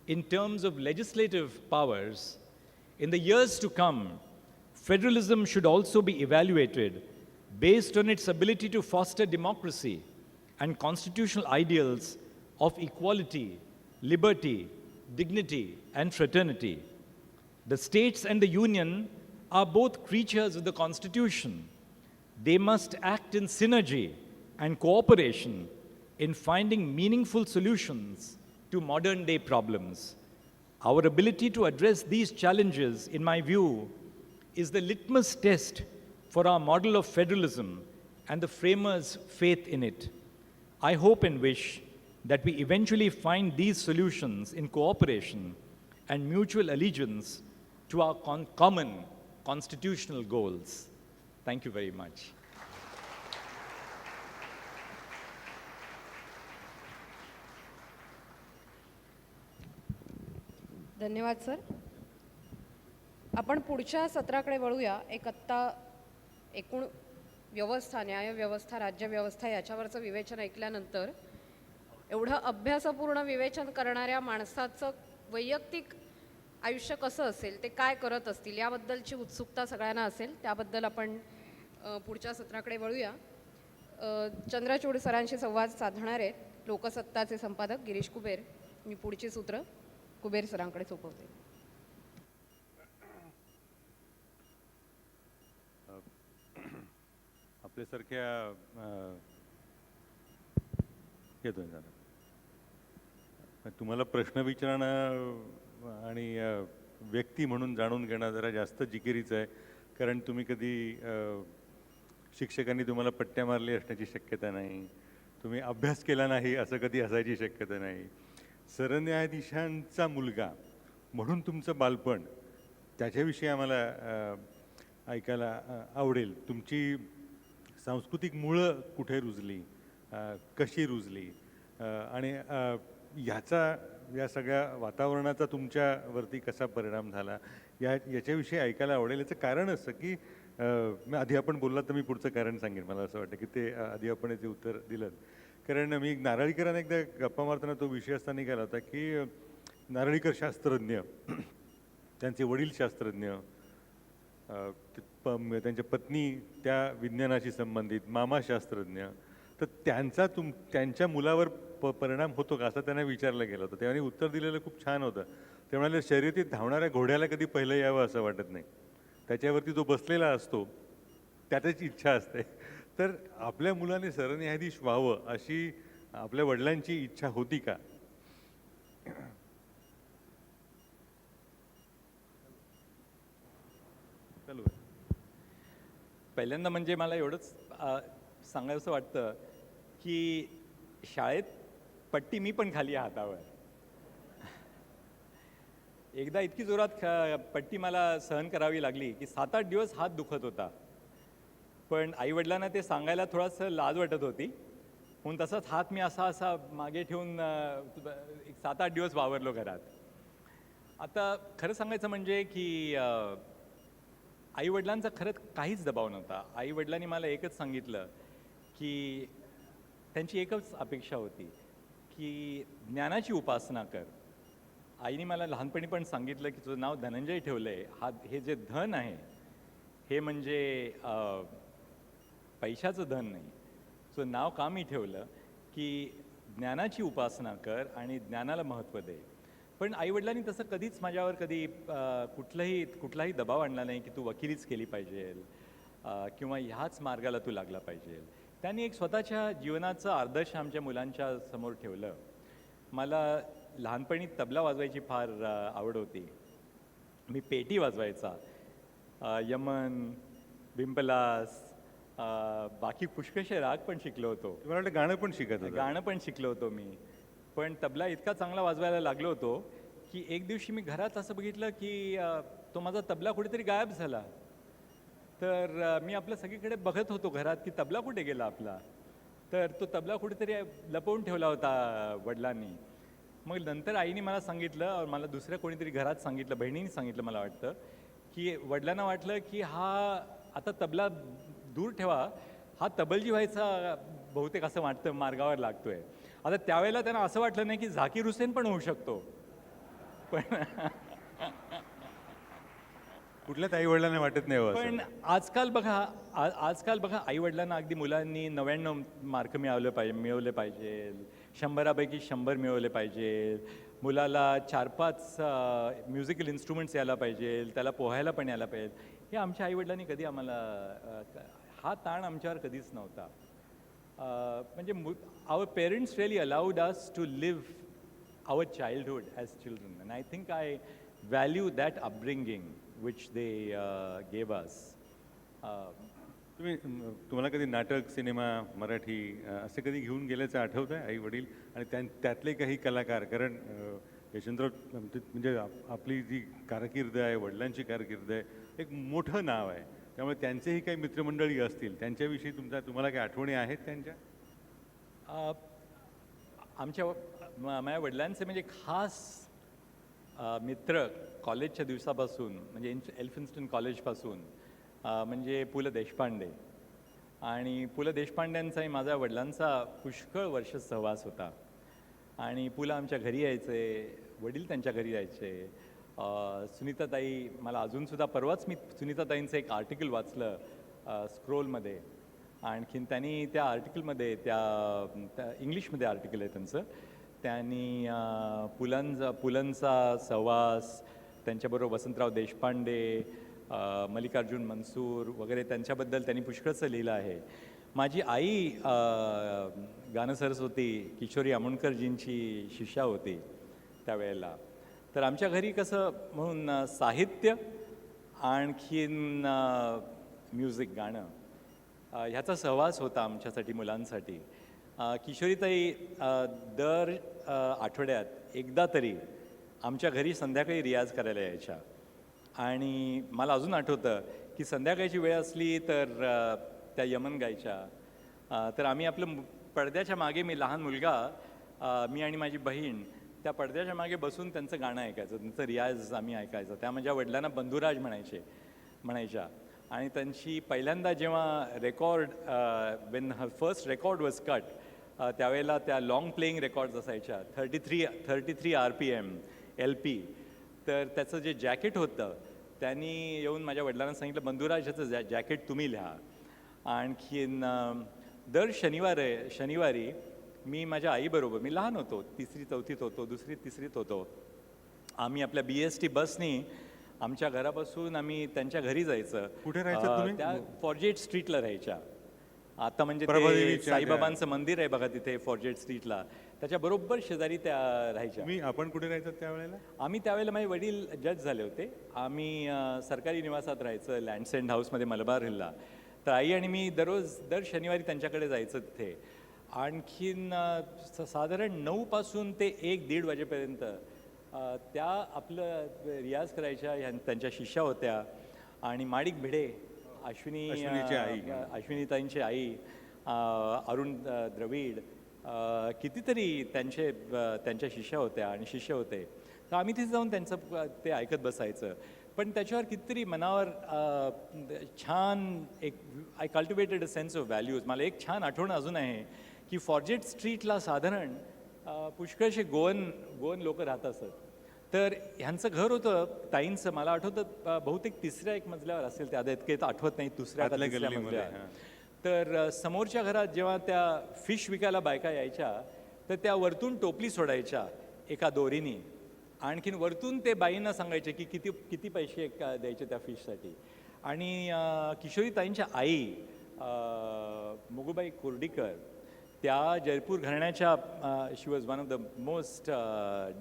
[SPEAKER 3] in terms of legislative powers, in the years to come, federalism should also be evaluated based on its ability to foster democracy and constitutional ideals of equality, liberty, dignity, and fraternity. The states and the union are both creatures of the Constitution. They must act in synergy and cooperation in finding meaningful solutions to modern day problems. Our ability to address these challenges, in my view, is the litmus test for our model of federalism and the framers' faith in it. I hope and wish that we eventually find these solutions in cooperation and mutual allegiance to our common constitutional goals. Thank you very much.
[SPEAKER 1] धन्यवाद sir. आपण पुढच्या सत्राकडे वळूया. एक आत्ता एकूण व्यवस्था, न्यायव्यवस्था, राज्यव्यवस्था याच्यावरचं विवेचन ऐकल्यानंतर एवढं अभ्यासपूर्ण विवेचन करणाऱ्या माणसाचं वैयक्तिक आयुष्य कसं असेल, ते काय करत असतील याबद्दलची उत्सुकता सगळ्यांना असेल. त्याबद्दल आपण पुढच्या सत्राकडे वळूया. चंद्रचूड सरांशी संवाद साधणार आहेत लोकसत्ताचे संपादक गिरीश कुबेर. मी पुढची सूत्र कुबेर सरांकडे सोपवते.
[SPEAKER 2] आपल्यासारख्या येतोय दादा, तुम्हाला प्रश्न विचारणं आणि व्यक्ती म्हणून जाणून घेणं जरा जास्त जिकिरीचं आहे, कारण तुम्ही कधी शिक्षकांनी तुम्हाला पट्ट्या मारली असण्याची शक्यता नाही, तुम्ही अभ्यास केला नाही असं कधी असायची शक्यता नाही. सरन्यायाधीशांचा मुलगा म्हणून तुमचं बालपण, त्याच्याविषयी आम्हाला ऐकायला आवडेल. तुमची सांस्कृतिक मुळं कुठे रुजली, कशी रुजली, आणि या सगळ्या वातावरणाचा तुमच्यावरती कसा परिणाम झाला याच्याविषयी ऐकायला आवडेल. याचं कारण असं की आधी आपण बोललात तर मी पुढचं कारण सांगेन. मला असं वाटतं की ते आधी आपण याचे उत्तर दिलं, कारण मी नारळीकरांना एकदा गप्पा मारताना तो विषय असा निघाला होता की नारळीकर शास्त्रज्ञ, त्यांचे वडील शास्त्रज्ञ, त्यांच्या पत्नी त्या विज्ञानाशी संबंधित, मामा शास्त्रज्ञ, तर त्यांच्या मुलावर परिणाम होतो का असं त्यांना विचारलं गेलं होतं. तेव्हा उत्तर दिलेलं खूप छान होतं. ते म्हणाले, शर्यतीत धावणाऱ्या घोड्याला कधी पहिलं यावं असं वाटत नाही, त्याच्यावरती जो बसलेला असतो त्यातच इच्छा असते. तर आपल्या मुलाने सरन्यायाधीश व्हावं अशी आपल्या वडिलांची इच्छा होती का?
[SPEAKER 3] पहिल्यांदा म्हणजे मला एवढंच सांगायचं वाटतं की शाळेत पट्टी मी पण खाली हातावर. एकदा इतकी जोरात पट्टी मला सहन करावी लागली की 7-8 दिवस हात दुखत होता. पण आईवडिलांना ते सांगायला थोडंसं लाज वाटत होती, म्हणून तसाच हात मी असा मागे ठेवून 7-8 दिवस वावरलो घरात. आता खरं सांगायचं म्हणजे की आईवडिलांचा खरंच काहीच दबाव नव्हता. आईवडिलांनी मला एकच सांगितलं की त्यांची एकच अपेक्षा होती की ज्ञानाची उपासना कर. आईने मला लहानपणी पण सांगितलं की तुझं नाव धनंजय ठेवलं आहे, हे जे धन आहे हे म्हणजे पैशाचं धन नाही. सो नाव का मी ठेवलं की ज्ञानाची उपासना कर आणि ज्ञानाला महत्त्व दे. पण आईवडिलांनी तसं कधीच माझ्यावर कधी कुठलाही दबाव आणला नाही की तू वकिलीच केली पाहिजे किंवा ह्याच मार्गाला तू लागला पाहिजे. त्यांनी एक स्वतःच्या जीवनाचं आदर्श आमच्या मुलांच्या समोर ठेवलं. मला लहानपणी तबला वाजवायची फार आवड होती. मी पेटी वाजवायचा, यमन, बिंपलास, बाकी पुष्कळशे राग पण शिकलो होतो.
[SPEAKER 2] मला वाटतं गाणं पण शिकलो
[SPEAKER 3] होतो मी. पण तबला इतका चांगला वाजवायला लागलो होतो की एक दिवशी मी घरात असं बघितलं की तो माझा तबला कुठेतरी गायब झाला. तर मी आपलं सगळीकडे बघत होतो घरात की तबला कुठे गेला आपला. तर तो तबला कुठेतरी लपवून ठेवला होता वडिलांनी. मग नंतर आईने मला सांगितलं, और मला दुसऱ्या कोणीतरी घरात सांगितलं, बहिणीने सांगितलं मला वाटतं, की वडिलांना वाटलं की हा आता तबला दूर ठेवा, हा तबलजी व्हायचा बहुतेक असं वाटतं मार्गावर लागतोय. आता त्यावेळेला त्यांना असं वाटलं नाही की झाकीर हुसेन पण होऊ शकतो. पण
[SPEAKER 2] कुठल्याच आई वडिलांना वाटत नाही हो असं.
[SPEAKER 3] पण आजकाल बघा आई वडिलांना अगदी मुलांनी 99 मार्क मिळवले पाहिजे, 100पैकी 100 मिळवले पाहिजे, मुलाला 4-5 म्युझिकल इन्स्ट्रुमेंट्स यायला पाहिजे, त्याला पोहायला पण यायला पाहिजे. हे आमच्या आईवडिलांनी कधी आम्हाला हा ताण आमच्यावर कधीच नव्हता. म्हणजे our parents really allowed us to live our childhood as children, and I think I value that upbringing which they gave us.
[SPEAKER 2] तुम्हाला कधी नाटक, सिनेमा, मराठी असे कधी घेऊन गेल्याचं आठवतं आहे आई वडील आणि त्यातले काही कलाकार? कारण यशवंतराव म्हणजे आपली जी कारकीर्द आहे, वडिलांची कारकीर्द आहे, एक मोठं नाव आहे, त्यामुळे त्यांचेही काही मित्रमंडळी असतील, त्यांच्याविषयी तुम्हाला काही आठवणी आहेत त्यांच्या?
[SPEAKER 3] माझ्या वडिलांचे म्हणजे खास मित्र कॉलेजच्या दिवसापासून, म्हणजे एल्फिन्स्टन कॉलेजपासून, म्हणजे पु ल देशपांडे. आणि पु ल देशपांड्यांचाही माझ्या वडिलांचा पुष्कळ वर्ष सहवास होता. आणि पु ल आमच्या घरी यायचे, वडील त्यांच्या घरी यायचे. सुनीताताई, मला अजूनसुद्धा परवाच मी सुनीताताईंचं एक आर्टिकल वाचलं स्क्रोलमध्ये. आणखीन त्यांनी त्या आर्टिकलमध्ये त्या इंग्लिशमध्ये आर्टिकल आहे त्यांचं, त्यांनी पुलंचा सहवास, त्यांच्याबरोबर वसंतराव देशपांडे, मल्लिकार्जुन मनसूर वगैरे त्यांच्याबद्दल त्यांनी पुष्कळचं लिहिलं आहे. माझी आई गानसरस्वती किशोरी आमोणकरजींची शिष्या होती त्यावेळेला. तर आमच्या घरी कसं म्हणून साहित्य आणखीन म्युझिक, गाणं ह्याचा सहवास होता आमच्यासाठी, मुलांसाठी. किशोरीताई दर आठवड्यात एकदा तरी आमच्या घरी संध्याकाळी रियाज करायला यायच्या. आणि मला अजून आठवतं की संध्याकाळची वेळ असली तर त्या यमन गायच्या. तर आम्ही आपलं पडद्याच्या मागे, मी लहान मुलगा, मी आणि माझी बहीण त्या पडद्याच्या मागे बसून त्यांचं गाणं ऐकायचं, त्यांचं रियाज आम्ही ऐकायचं. त्या माझ्या वडिलांना बंधुराज म्हणायच्या. आणि त्यांची पहिल्यांदा जेव्हा record, when her first record was cut, त्यावेळेला त्या लॉंग प्लेईंग रेकॉर्ड्स असायच्या, 33 RPM LP. तर त्याचं जे जॅकेट होतं, त्यांनी येऊन माझ्या वडिलांना सांगितलं, बंधुराज ह्याचं जॅकेट तुम्ही लिहा. आणखीन दर शनिवारी मी माझ्या आईबरोबर, मी लहान होतो, 3री-4थीत होतो, 2री-3रीत होतो, आम्ही आपल्या BST बसनी आमच्या घरापासून आम्ही त्यांच्या घरी जायचं.
[SPEAKER 2] कुठे राहायचं तुम्ही?
[SPEAKER 3] त्या फॉर्जेट स्ट्रीटला राहायच्या. आता म्हणजे ते साईबाबांचं मंदिर आहे बघा तिथे फॉर्जेट स्ट्रीटला, त्याच्या बरोबर शेजारी त्या राहायच्या.
[SPEAKER 2] आपण कुठे राहायचं त्यावेळेला?
[SPEAKER 3] आम्ही त्यावेळेला, माझे वडील जज झाले होते, आम्ही सरकारी निवासात राहायचं लँडसेंड हाऊसमध्ये मलबार हिलला. तर आई आणि मी दर शनिवारी त्यांच्याकडे जायचं तिथे. आणखीन साधारण 9 पासून ते 1-1:30 वाजेपर्यंत त्या आपलं रियाज करायच्या. त्यांच्या शिष्या होत्या. आणि माडिक भिडे, अश्विनीताईंची आई, अरुण द्रविड, कितीतरी त्यांच्या शिष्या होत्या आणि शिष्य होते. तर आम्ही तिथे जाऊन त्यांचं ते ऐकत बसायचं. पण त्याच्यावर कितीतरी मनावर छान I cultivated a sense of values. मला एक छान आठवण अजून आहे की फॉर्जेट स्ट्रीटला साधारण पुष्कळशे गोवन लोक राहत असत. तर ह्यांचं घर होतं ताईंचं, मला आठवतं बहुतेक 3ऱ्या मजल्यावर असेल, त्या इतके आठवत नाही, 2ऱ्या मजल्यावर. तर समोरच्या घरात जेव्हा त्या फिश विकायला बायका यायच्या, तर त्या वरतून टोपली सोडायच्या एका दोरीनी. आणखीन वरतून ते बाईंना सांगायचे की किती पैसे द्यायचे त्या फिशसाठी. आणि किशोरीताईंच्या आई मुगुबाई कोर्डीकर, त्या जयपूर घराण्याच्या, she was one of the most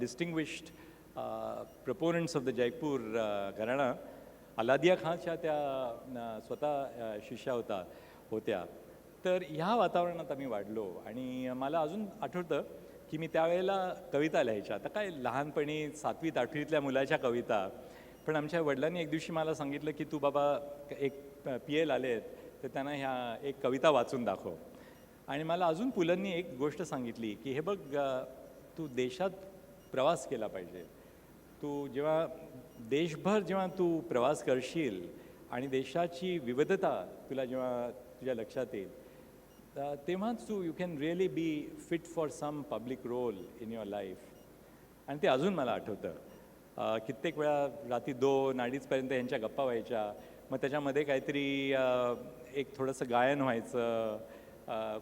[SPEAKER 3] distinguished proponents of the Jaipur gharana. Alladiya खानच्या त्या स्वतः शिष्या होत्या. तर ह्या वातावरणात आम्ही वाढलो. आणि मला अजून आठवतं की मी त्यावेळेला कविता लिहायच्या. आता काय लहानपणी 7वी-8वीतल्या मुलाच्या कविता, पण आमच्या वडिलांनी एक दिवशी मला सांगितलं की तू बाबा एक PL आले आहेत तर त्यांना ह्या एक कविता वाचून दाखव. आणि मला अजून पुलंनी एक गोष्ट सांगितली की हे बघ तू देशात प्रवास केला पाहिजे. तू जेव्हा देशभर जेव्हा तू प्रवास करशील आणि देशाची विविधता तुला जेव्हा तुझ्या लक्षात येईल तेव्हाच तू you can really be fit for some public role in your life. आणि ते अजून मला आठवतं. कित्येक वेळा रात्री 2-2:30पर्यंत यांच्या गप्पा व्हायच्या. मग त्याच्यामध्ये काहीतरी एक थोडंसं गायन व्हायचं,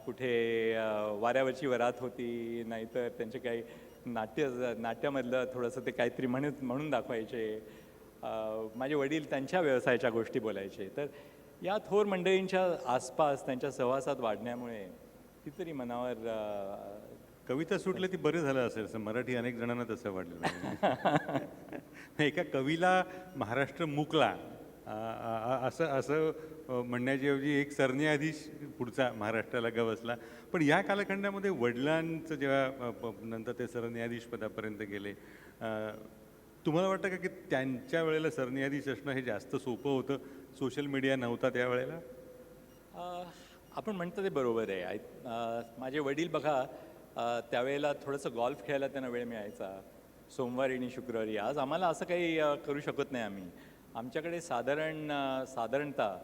[SPEAKER 3] कुठे वाऱ्यावरची वरात होती, नाहीतर त्यांचे काही नाट्यामधलं थोडंसं ते काहीतरी म्हणून दाखवायचे. माझे वडील त्यांच्या व्यवसायाच्या गोष्टी बोलायचे. तर या थोर मंडळींच्या आसपास त्यांच्या सहवासात वाढण्यामुळे कितीतरी मनावर
[SPEAKER 2] कविता सुटली ती बरं झालं असेल. असं मराठी अनेक जणांना तसं वाटलं. एका कवीला महाराष्ट्र मुकला असं म्हणण्याची ऐवजी एक सरन्यायाधीश पुढचा महाराष्ट्राला गवसला. पण या कालखंडामध्ये वडिलांचं जेव्हा नंतर ते सरन्यायाधीश पदापर्यंत गेले, तुम्हाला वाटतं का की त्यांच्या वेळेला सरन्यायाधीश असणं हे जास्त सोपं होतं? सोशल मीडिया नव्हता त्यावेळेला?
[SPEAKER 3] आपण म्हणतो ते बरोबर आहे. माझे वडील बघा त्यावेळेला थोडंसं गॉल्फ खेळायला त्यांना वेळ मिळायचा सोमवारी आणि शुक्रवारी. आज आम्हाला असं काही करू शकत नाही आम्ही. आमच्याकडे साधारणतः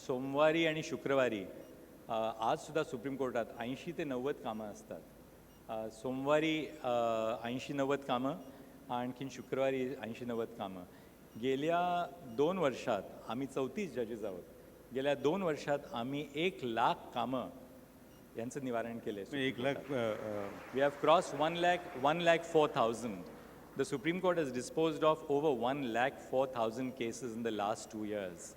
[SPEAKER 3] सोमवारी आणि शुक्रवारी आजसुद्धा सुप्रीम कोर्टात 80 ते 90 कामं असतात. सोमवारी 80-90 कामं, आणखीन शुक्रवारी 80-90 कामं. गेल्या 2 वर्षात आम्ही 34 जजेस आहोत. गेल्या 2 वर्षात आम्ही 1,00,000 कामं यांचं निवारण केले.
[SPEAKER 2] 1,00,000
[SPEAKER 3] we have cross 1,04,000. The Supreme Court has disposed of over 1,04,000 cases in the last 2 years.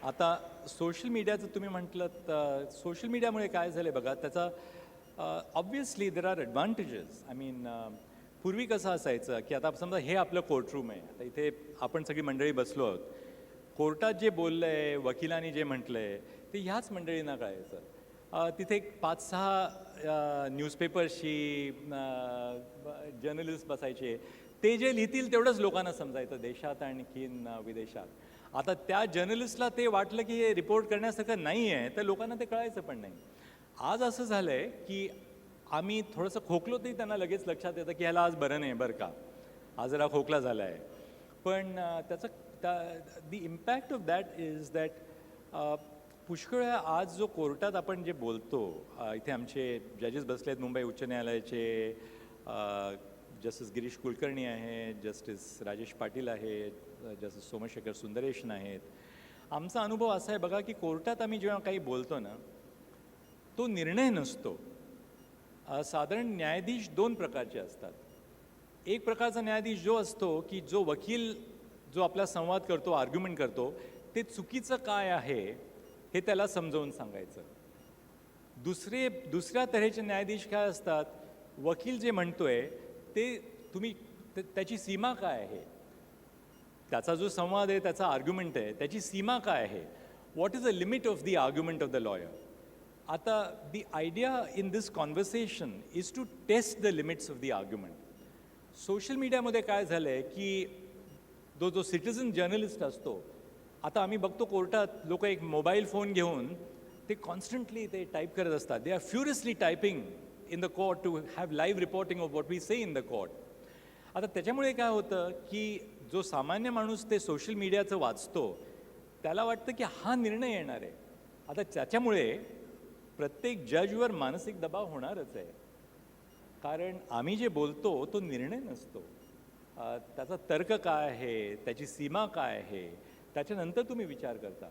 [SPEAKER 3] आता सोशल मीडियाचं तुम्ही म्हटलं, सोशल मीडियामुळे काय झालं बघा, त्याचा obviously there are advantages. I mean पूर्वी कसं असायचं की आता समजा हे आपलं कोर्टरूम आहे. आता इथे आपण सगळी मंडळी बसलो आहोत. कोर्टात जे बोललं आहे, वकिलांनी जे म्हटलं आहे ते ह्याच मंडळींना कळायचं. तिथे एक 5-6 न्यूजपेपरशी जर्नलिस्ट बसायचे. ते जे लिहितील तेवढंच लोकांना समजायचं देशात आणखीन विदेशात. आता त्या जर्नलिस्टला ते वाटलं की हे रिपोर्ट करण्यासारखं नाही आहे, तर लोकांना ते कळायचं पण नाही. आज असं झालं आहे की आम्ही थोडंसं खोकलो तरी त्यांना लगेच लक्षात येतं की ह्याला आज बरं नाही बरं का, आज जरा खोकला झाला आहे. पण the impact of that is that पुष्कळ आज जो कोर्टात आपण जे बोलतो, इथे आमचे जजेस बसले आहेत मुंबई उच्च न्यायालयाचे, जस्टिस गिरीश कुलकर्णी आहे, जस्टिस राजेश पाटील आहे, जस्टिस सोमशेखर सुंदरेशन आहेत. आमचा अनुभव असा आहे बघा की कोर्टात आम्ही जेव्हा काही बोलतो ना, तो निर्णय नसतो. साधारण न्यायाधीश 2 प्रकारचे असतात. एक प्रकारचा न्यायाधीश जो असतो की जो वकील जो आपला संवाद करतो, आर्ग्युमेंट करतो, ते चुकीचं काय आहे हे त्याला समजावून सांगायचं. दुसऱ्या तऱ्हेचे न्यायाधीश काय असतात, वकील जे म्हणतोय ते तुम्ही त्याची सीमा काय आहे, त्याचा जो संवाद आहे, त्याचा आर्ग्युमेंट आहे, त्याची सीमा काय आहे, what is the limit of the argument of the lawyer. आता the idea in this conversation is to test the limits of the argument. Social मीडियामध्ये काय झालं आहे की जो सिटिझन जर्नलिस्ट असतो, आता आम्ही बघतो कोर्टात लोक एक मोबाईल फोन घेऊन ते कॉन्स्टंटली ते टाईप करत असतात. They are furiously typing in the court to have live reporting of what we say in the court. आता त्याच्यामुळे काय होतं की जो सामान्य माणूस ते सोशल मीडियाचं वाचतो त्याला वाटतं की हा निर्णय येणार आहे. आता त्याच्यामुळे प्रत्येक जजवर मानसिक दबाव होणारच आहे, कारण आम्ही जे बोलतो तो निर्णय नसतो. त्याचा तर्क काय आहे, त्याची सीमा काय आहे, त्याच्यानंतर तुम्ही विचार करता.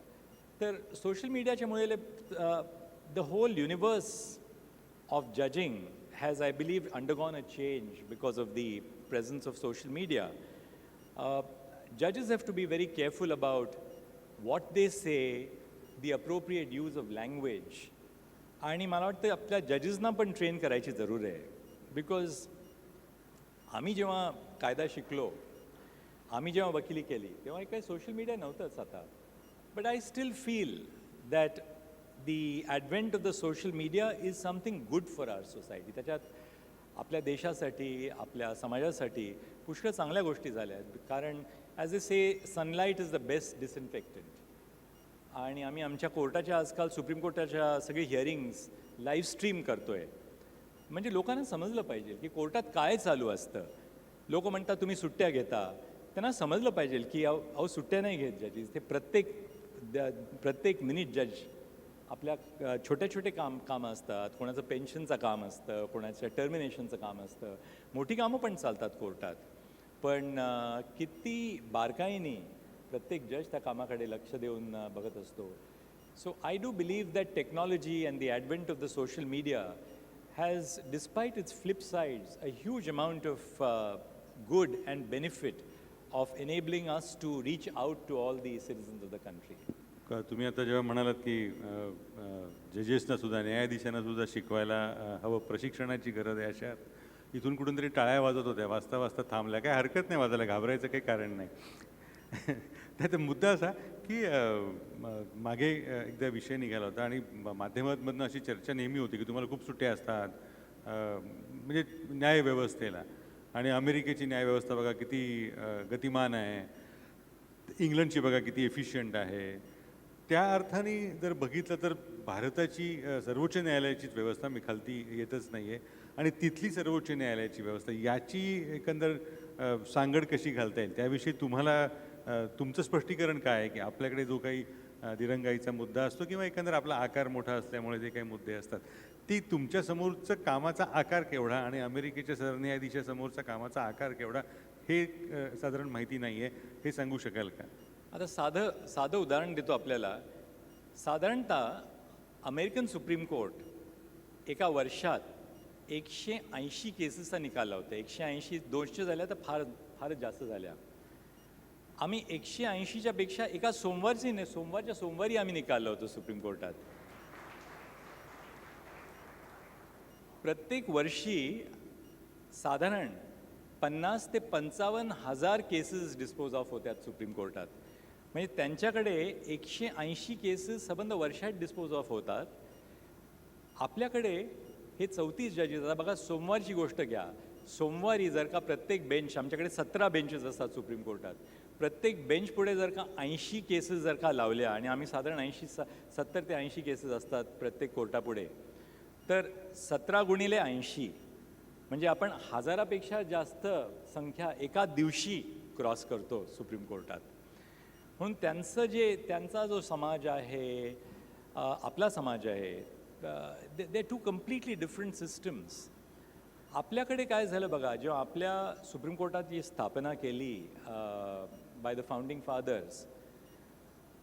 [SPEAKER 3] तर सोशल मीडियाच्यामुळे the whole universe of judging has I believe undergone a change because of the presence of social media. जजेस have to be very careful about what they say, the appropriate use of language. आणि मला वाटतं आपल्या जजेसना पण train करायची जरूर आहे. Because आम्ही जेव्हा कायदा शिकलो, आम्ही जेव्हा वकिली केली तेव्हा काही सोशल मीडिया नव्हतंच आता. But I still feel that the advent of the social media is something good for our society. त्याच्यात आपल्या देशासाठी, आपल्या समाजासाठी पुष्कळ चांगल्या गोष्टी झाल्या आहेत. कारण ॲज ए से sunlight is the best disinfectant. आणि आम्ही आमच्या कोर्टाच्या आजकाल सुप्रीम कोर्टाच्या सगळी हिअरिंग्स लाईव्ह स्ट्रीम करतो आहे. म्हणजे लोकांना समजलं पाहिजे की कोर्टात काय चालू असतं. लोक म्हणतात तुम्ही सुट्ट्या घेता, त्यांना समजलं पाहिजे की अहो सुट्ट्या नाही घेत जजेस. ते प्रत्येक मिनिट जज आपल्या छोटे छोटे कामं असतात. कोणाचं पेन्शनचं काम असतं, कोणाच्या टर्मिनेशनचं काम असतं, मोठी कामं पण चालतात कोर्टात. पण किती बारकाईने प्रत्येक जज त्या कामाकडे लक्ष देऊन बघत असतो. So I do believe that technology and the advent of the social media has, despite its flip sides, a huge amount of good and benefit of enabling us to reach out to all the citizens of the country.
[SPEAKER 2] तुम्ही आता जेव्हा म्हणालात की जजेसना सुद्धा, न्यायाधीशांना सुद्धा शिकवायला हवं, प्रशिक्षणाची गरज आहे, अशा इथून कुठून तरी टाळ्या वाजत होत्या, वाजता वाजता थांबल्या. काय हरकत नाही वाजायला, घाबरायचं काही कारण नाही. त्याचा मुद्दा असा की मागे एकदा विषय निघाला होता आणि माध्यमांमधनं अशी चर्चा नेहमी होती की तुम्हाला खूप सुट्ट्या असतात म्हणजे न्यायव्यवस्थेला, आणि अमेरिकेची न्यायव्यवस्था बघा किती गतिमान आहे, इंग्लंडची बघा किती एफिशियंट आहे. त्या अर्थाने जर बघितलं तर भारताची सर्वोच्च न्यायालयाचीच व्यवस्था मी खालती येतच नाही आहे, आणि तिथली सर्वोच्च न्यायालयाची व्यवस्था याची एकंदर सांगड कशी घालता येईल, त्याविषयी तुम्हाला तुमचं स्पष्टीकरण काय आहे की आपल्याकडे जो काही दिरंगाईचा मुद्दा असतो किंवा एकंदर आपला आकार मोठा असल्यामुळे जे काही मुद्दे असतात, ती तुमच्यासमोरचा कामाचा आकार केवढा आणि अमेरिकेच्या सरन्यायाधीशासमोरचा कामाचा आकार केवढा हे साधारण माहिती नाही आहे, हे सांगू शकाल का?
[SPEAKER 3] आता साधं उदाहरण देतो आपल्याला. साधारणतः अमेरिकन सुप्रीम कोर्ट एका वर्षात 180 केसेसचा निकाल लावतं. 180, 200 झाल्या तर फारच जास्त झाल्या. आम्ही 180च्या पेक्षा एका सोमवारच्या सोमवारी आम्ही निकाल लावतो सुप्रीम कोर्टात. प्रत्येक वर्षी साधारण 50 ते 55 हजार केसेस डिस्पोज ऑफ होतात सुप्रीम कोर्टात. म्हणजे त्यांच्याकडे 180 केसेस संबंध वर्षात डिस्पोज ऑफ होतात. आपल्याकडे हे 34 जजेस. आता बघा, सोमवारची गोष्ट घ्या. सोमवारी जर का प्रत्येक बेंच, आमच्याकडे 17 बेंचेस असतात सुप्रीम कोर्टात, प्रत्येक बेंच पुढे जर का 80 केसेस जर का लावल्या, आणि आम्ही साधारण 70 ते 80 केसेस असतात प्रत्येक कोर्टापुढे, तर 17 गुणिले 80 म्हणजे आपण 1000पेक्षा जास्त संख्या एका दिवशी क्रॉस करतो सुप्रीम कोर्टात. म्हणून त्यांचा जो समाज आहे, आपला समाज आहे, दे टू कम्प्लिटली डिफरंट सिस्टम्स. आपल्याकडे काय झालं बघा, जेव्हा आपल्या सुप्रीम कोर्टाची स्थापना केली बाय द फाउंडिंग फादर्स,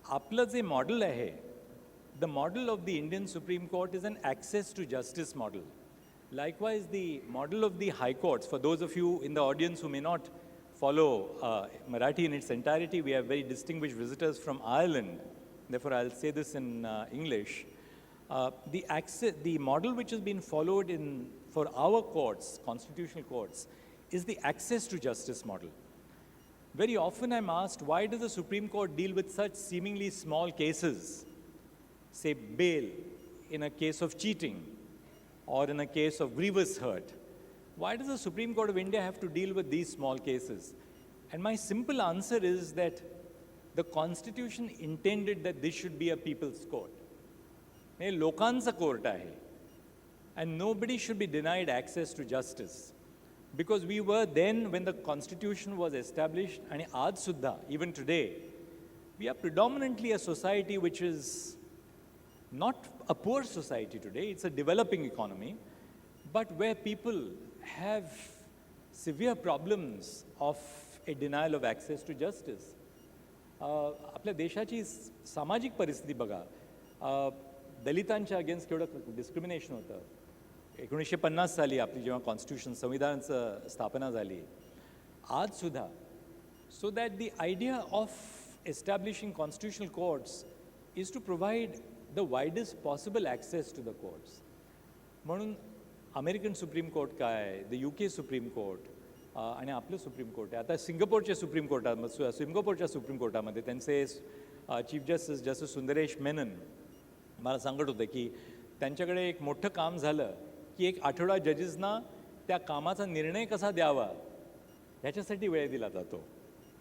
[SPEAKER 3] आपलं जे मॉडेल आहे, the model of the Indian Supreme Court is an access to justice model. Likewise, the model of the high courts, for those of you in the audience who may not follow Marathi in its entirety, we have very distinguished visitors from Ireland, therefore I'll say this in English. The model which has been followed for our courts, constitutional courts, is the access to justice model. Very often I'm asked, why does the Supreme Court deal with such seemingly small cases, say bail in a case of cheating, or in a case of grievous hurt? Why does the Supreme Court of India have to deal with these small cases? And my simple answer is that the Constitution intended that this should be a people's court. हे लोकांचं court आहे, and nobody should be denied access to justice. Because we were then, when the Constitution was established, and आज सुद्धा, even today, we are predominantly a society which is not a poor society today, it's a developing economy, but where people have severe problems of a denial of access to justice. आपल्या देशाची सामाजिक परिस्थिती बघा. दलितांच्या against केवढं discrimination होतं. 1950 साली आपली जेव्हा कॉन्स्टिट्यूशन, संविधानाचं स्थापना झाली, आज सुद्धा. So that the idea of establishing constitutional courts is to provide the widest possible access to the courts. म्हणून अमेरिकन सुप्रीम कोर्ट काय, द UK सुप्रीम कोर्ट, आणि आपलं सुप्रीम कोर्ट आहे. आता सिंगापूरच्या सुप्रीम कोर्टामध्ये त्यांचे चीफ जस्टिस सुंदरेश मेनन मला सांगत होते की त्यांच्याकडे एक मोठं काम झालं की एक आठवडा जजेसना त्या कामाचा निर्णय कसा द्यावा ह्याच्यासाठी वेळ दिला जातो.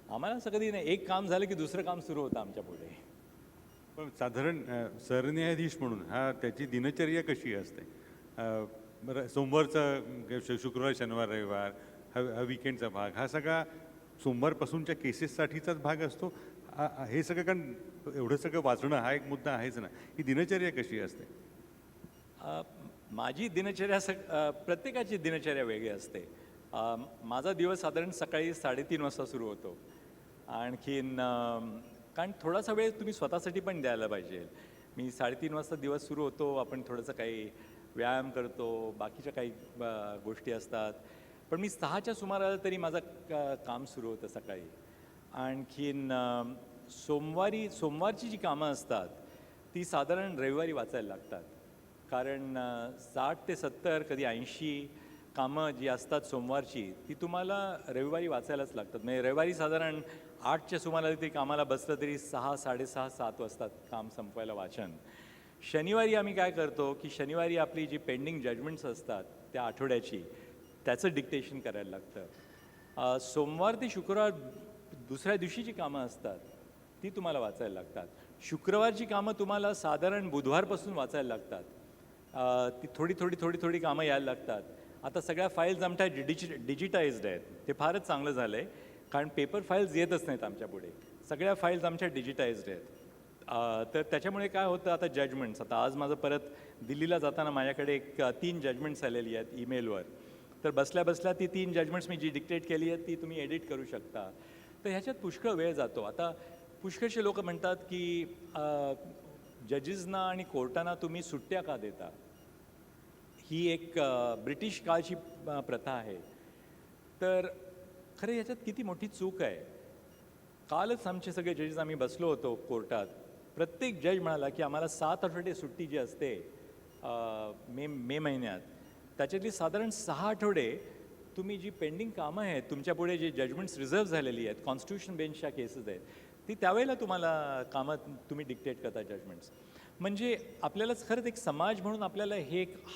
[SPEAKER 3] आम्हाला असं कधी नाही, एक काम झालं की दुसरं काम सुरू होतं आमच्या पुढे.
[SPEAKER 2] पण साधारण सरन्यायाधीश म्हणून हा त्याची दिनचर्या कशी असते? बरं, सोमवारचा शुक्रवार शनिवार रविवार हा विकेंडचा भाग, हा सगळा सोमवारपासूनच्या केसेससाठीचाच भाग असतो. हे सगळं, कारण एवढं सगळं वाचणं हा एक मुद्दा आहेच ना. ही दिनचर्या कशी असते?
[SPEAKER 3] माझी दिनचर्या प्रत्येकाची दिनचर्या वेगळी असते. माझा दिवस साधारण सकाळी 3:30 वाजता सुरू होतो. आणखीन कारण थोडासा वेळ तुम्ही स्वतःसाठी पण द्यायला पाहिजे. मी 3:30 वाजता दिवस सुरू होतो. आपण थोडंसं काही व्यायाम करतो, बाकीच्या काही गोष्टी असतात. पण मी 6च्या सुमाराला तरी माझं काम सुरू होतं सकाळी. आणखीन सोमवारची जी कामं असतात ती साधारण रविवारी वाचायला लागतात. कारण 60 ते 70 कधी 80 कामं जी असतात सोमवारची ती तुम्हाला रविवारी वाचायलाच लागतात. म्हणजे रविवारी साधारण 8च्या सुमाराला तरी कामाला बसलं तरी 6, 6:30, 7 वाजतात काम संपवायला वाचन. शनिवारी आम्ही काय करतो की शनिवारी आपली जी पेंडिंग जजमेंट्स असतात त्या आठवड्याची त्याचं डिक्टेशन करायला लागतं. सोमवार ते शुक्रवार दुसऱ्या दिवशीची कामं असतात ती तुम्हाला वाचायला लागतात. शुक्रवारची कामं तुम्हाला साधारण बुधवारपासून वाचायला लागतात. ती थोडी कामं यायला लागतात. आता सगळ्या फाईल्स आमच्या डिजिटाईज्ड आहेत. ते फारच चांगलं झालं आहे, कारण पेपर फाईल्स येतच नाहीत आमच्या पुढे. सगळ्या फाईल्स आमच्या डिजिटाईज्ड आहेत. तर त्याच्यामुळे काय होतं, आता जजमेंट्स, आता आज माझं परत दिल्लीला जाताना माझ्याकडे 3 जजमेंट्स आलेली आहेत ईमेलवर. तर बसल्या ती 3 जजमेंट्स मी जी डिक्टेट केली आहेत ती तुम्ही एडिट करू शकता. तर ह्याच्यात पुष्कळ वेळ जातो. आता पुष्कळसे लोक म्हणतात की जजेसना आणि कोर्टांना तुम्ही सुट्ट्या का देता? ही एक ब्रिटिश काळची प्रथा आहे. तर खरं ह्याच्यात किती मोठी चूक आहे. कालच आमचे सगळे जजेस आम्ही बसलो होतो कोर्टात. प्रत्येक जज म्हणाला की आम्हाला 7 आठवडे सुट्टी जी असते मे महिन्यात, त्याच्यातली साधारण 6 आठवडे तुम्ही जी पेंडिंग कामं आहेत तुमच्यापुढे जे जजमेंट्स रिझर्व्ह झालेली आहेत, कॉन्स्टिट्यूशन बेंचच्या केसेस आहेत, ती त्यावेळेला तुम्हाला कामं तुम्ही डिक्टेट करता जजमेंट्स. म्हणजे आपल्यालाच खरंच एक समाज म्हणून आपल्याला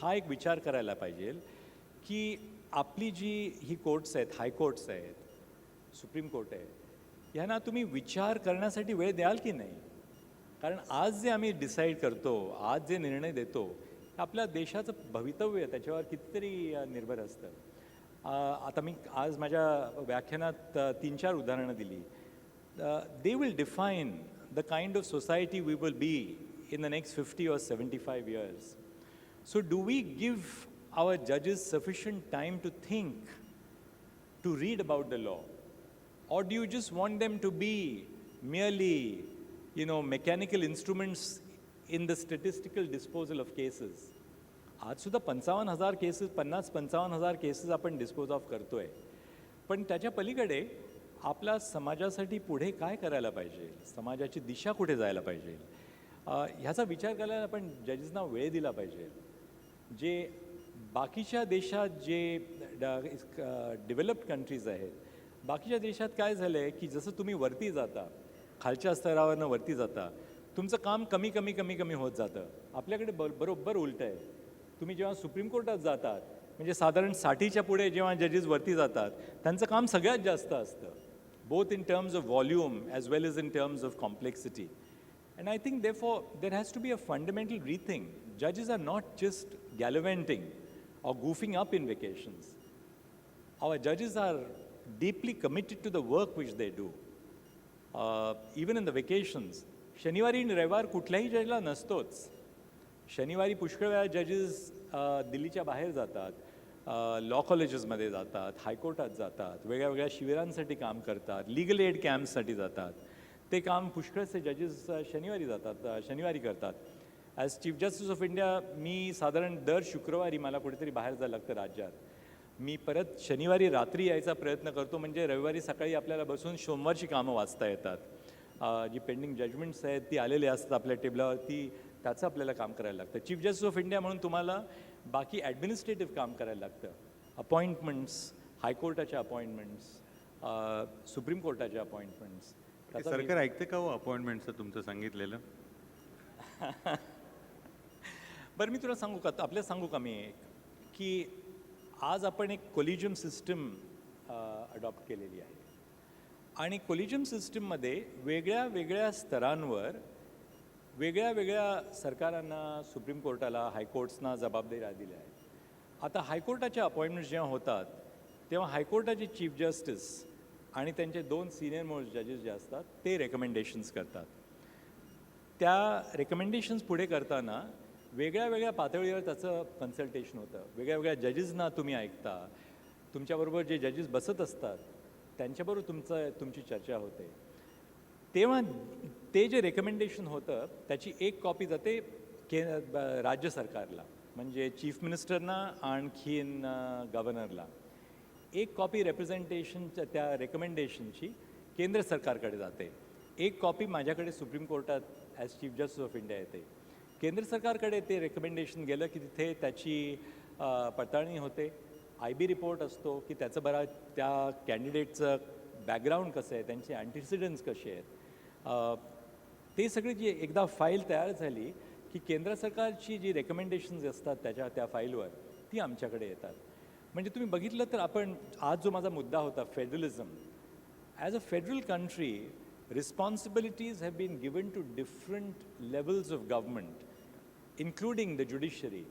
[SPEAKER 3] हा एक विचार करायला पाहिजे की आपली जी ही कोर्ट्स आहेत, हायकोर्ट्स आहेत, सुप्रीम कोर्ट आहे, ह्यांना तुम्ही विचार करण्यासाठी वेळ द्याल की नाही? कारण आज जे आम्ही डिसाईड करतो, आज जे निर्णय देतो, आपल्या देशाचं भवितव्य त्याच्यावर कितीतरी निर्भर असतं. आता मी आज माझ्या व्याख्यानात 3-4 उदाहरणं दिली. They will define the kind of society we will be in the next 50 or 75 years. So do we give our judges sufficient time to think, to read about the law? Or do you just want them to be merely, mechanical instruments in the statistical disposal of cases? आज सुद्धा 55,000 cases, 50-55,000 cases आपण dispose of करतोय. पण त्याच्या पलीकडे आपल्या समाजासाठी पुढे काय करायला पाहिजे, समाजाची दिशा कुठे जायला पाहिजे, ह्याचा विचार करायला आपण जजेसना वेळ दिला पाहिजे. जे बाकीच्या देशात जे डेव्हलप्ड कंट्रीज आहेत, बाकीच्या देशात काय झालं आहे की जसं तुम्ही वरती जाता, खालच्या स्तरावरनं वरती जाता, तुमचं काम कमी होत जातं. आपल्याकडे बरोबर उलटं आहे. तुम्ही जेव्हा सुप्रीम कोर्टात जातात, म्हणजे साधारण 60च्या पुढे जेव्हा जजेस वरती जातात, त्यांचं काम सगळ्यात जास्त असतं, both in terms of volume as well as in terms of complexity. And I think therefore there has to be a fundamental rethink. Judges are not just gallivanting or goofing up in vacations. Our judges are deeply committed to the work which they do. Even in the vacations, शनिवारी आणि रविवार कुठल्याही जजला नसतोच. शनिवारी पुष्कळ वेळा जजेस दिल्लीच्या बाहेर जातात, लॉ कॉलेजेसमध्ये जातात, हायकोर्टात जातात, वेगळ्या शिबिरांसाठी काम करतात, लीगल एड कॅम्पसाठी जातात. ते काम पुष्कळसे जजेस शनिवारी करतात. As chief justice of India मी साधारण दर शुक्रवारी मला कुठेतरी बाहेर जायला लागतं राज्यात. मी परत शनिवारी रात्री यायचा प्रयत्न करतो, म्हणजे रविवारी सकाळी आपल्याला बसून सोमवारची कामं वाचता येतात. जी पेंडिंग जजमेंट्स आहेत ती आलेली असतात आपल्या टेबलावरती, त्याचं आपल्याला काम करायला लागतं. चीफ जस्टिस ऑफ इंडिया म्हणून तुम्हाला बाकी ॲडमिनिस्ट्रेटिव्ह काम करायला लागतं. अपॉइंटमेंट्स, हायकोर्टाच्या अपॉइंटमेंट्स, सुप्रीम कोर्टाच्या अपॉइंटमेंट्स.
[SPEAKER 2] सरकार ऐकते का हो अपॉइंटमेंटचं तुमचं सांगितलेलं?
[SPEAKER 3] बरं, मी तुला सांगू का, आपल्याला सांगू का मी की
[SPEAKER 4] आज आपण एक कोलिजियम सिस्टम अडॉप्ट केलेली आहे आणि कोलिजियम सिस्टममध्ये वेगळ्या वेगळ्या स्तरांवर वेगळ्या वेगळ्या सरकारांना, सुप्रीम कोर्टाला, हायकोर्ट्सना जबाबदाऱ्या दिल्या आहेत. आता हायकोर्टाच्या अपॉइंटमेंट्स जेव्हा होतात तेव्हा हायकोर्टाचे चीफ जस्टिस आणि त्यांचे 2 सिनियर मोस्ट जजेस जे असतात ते रेकमेंडेशन्स करतात. त्या रेकमेंडेशन्स पुढे करताना वेगळ्या वेगळ्या पातळीवर त्याचं कन्सल्टेशन होतं. वेगळ्या वेगळ्या जजेसना तुम्ही ऐकता, तुमच्याबरोबर जे जजेस बसत असतात त्यांच्याबरोबर तुमची चर्चा होते. तेव्हा ते जे रेकमेंडेशन होतं त्याची एक कॉपी जाते राज्य सरकारला, म्हणजे चीफ मिनिस्टरना आणखीन गव्हर्नरला. एक कॉपी रेप्रेझेंटेशनच्या त्या रेकमेंडेशनची केंद्र सरकारकडे जाते. एक कॉपी माझ्याकडे सुप्रीम कोर्टात as chief justice of India येते. केंद्र सरकारकडे ते रेकमेंडेशन गेलं की तिथे त्याची पडताळणी होते. IB रिपोर्ट असतो की त्याचं त्या कॅन्डिडेटचं बॅकग्राऊंड कसं आहे, त्यांचे अँटिसिडन्स कसे आहेत. ते सगळी जी एकदा फाईल तयार झाली की केंद्र सरकारची जी रेकमेंडेशन्स असतात त्या फाईलवर ती आमच्याकडे येतात. म्हणजे तुम्ही बघितलं तर आपण आज जो माझा मुद्दा होता federalism, as a federal country responsibilities have been given to different levels of government, including the judiciary.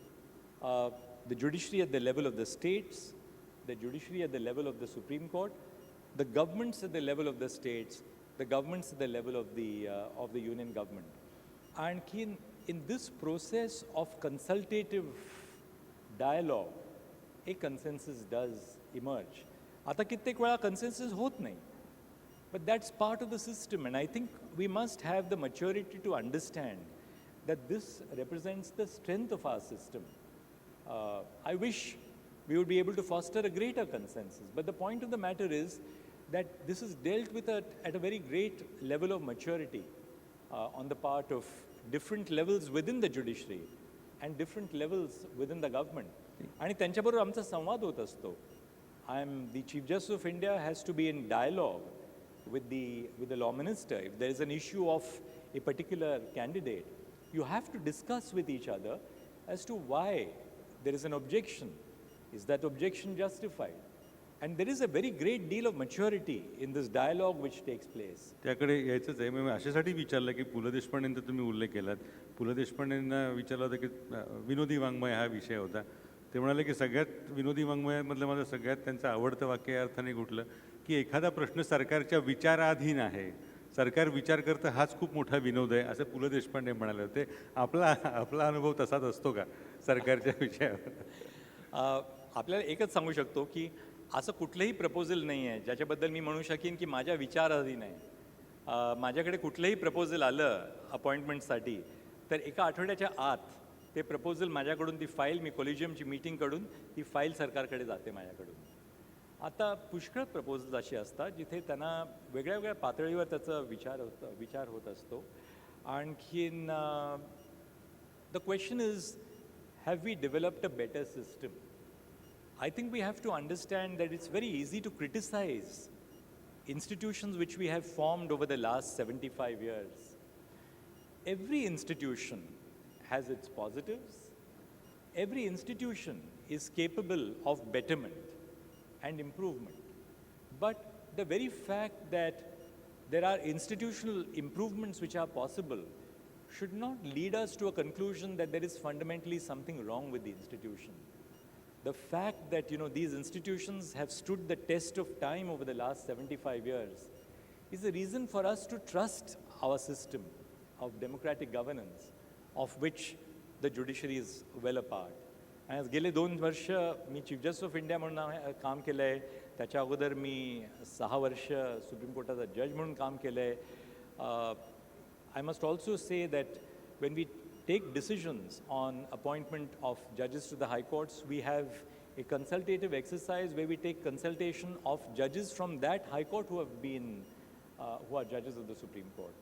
[SPEAKER 4] The judiciary at the level of the states, the judiciary at the level of the Supreme Court, the governments at the level of the states, the governments at the level of the union government. And in this process of consultative dialogue, a consensus does emerge. आता कित्येक वेळा consensus होत नाही. But that's part of the system, and I think we must have the maturity to understand that this represents the strength of our system. I wish we would be able to foster a greater consensus, but the point of the matter is that this is dealt with at a very great level of maturity on the part of different levels within the judiciary and different levels within the government. आणि त्यांच्याबरोबर आमचा संवाद होत असतो. The Chief Justice of India has to be in dialogue with the law minister. If there is an issue of a particular candidate, you have to discuss with each other as to why there is an objection. Is that objection justified? And there is a very great deal of maturity in this dialogue which takes place.
[SPEAKER 2] त्याकडे यायचंच आहे. मी अशासाठी विचारलं की पु ल देशपांडेंचा तुम्ही उल्लेख केलात. पु ल देशपांडेंना विचारलं होतं की विनोदी वाङ्मय हा विषय होता. ते म्हणाले की सगळ्यात विनोदी वाङ्मयामधलं माझं सगळ्यात त्यांचं आवडतं वाक्य या अर्थाने कुठलं की एखादा प्रश्न सरकारच्या विचाराधीन आहे, सरकार विचार करतं हाच खूप मोठा विनोद आहे, असं पु ल देशपांडे म्हणाले होते. आपला अनुभव तसाच असतो का सरकारच्या विषयावर?
[SPEAKER 4] आपल्याला एकच सांगू शकतो की असं कुठलंही प्रपोजल नाही आहे ज्याच्याबद्दल मी म्हणू शकीन की माझ्या विचाराधीन आहे. माझ्याकडे कुठलंही प्रपोजल आलं अपॉइंटमेंटसाठी तर एका आठवड्याच्या आत ते प्रपोजल माझ्याकडून, ती फाईल, मी कोलिजियमची मीटिंगकडून ती फाईल सरकारकडे जाते माझ्याकडून. आता पुष्कळ प्रपोजल्स अशी असतात जिथे त्यांना वेगळ्या वेगळ्या पातळीवर त्याचा विचार होत असतो. आणखीन the question is, have we developed a better system? I think we have to understand that it's very easy to criticize institutions which we have formed over the last 75 years. Every institution has its positives. Every institution is capable of betterment and improvement. But the very fact that there are institutional improvements which are possible should not lead us to a conclusion that there is fundamentally something wrong with the institution. The fact that these institutions have stood the test of time over the last 75 years is a reason for us to trust our system of democratic governance, of which the judiciary is well a part. आणि गेले 2 वर्ष मी chief justice of India म्हणून काम केलं आहे. त्याच्या अगोदर मी 6 वर्ष सुप्रीम कोर्टाचा जज म्हणून काम केलं आहे. I must also say that when we take decisions on appointment of judges to the high courts, we have a consultative exercise where we take consultation of judges from that high court who are judges of the Supreme Court.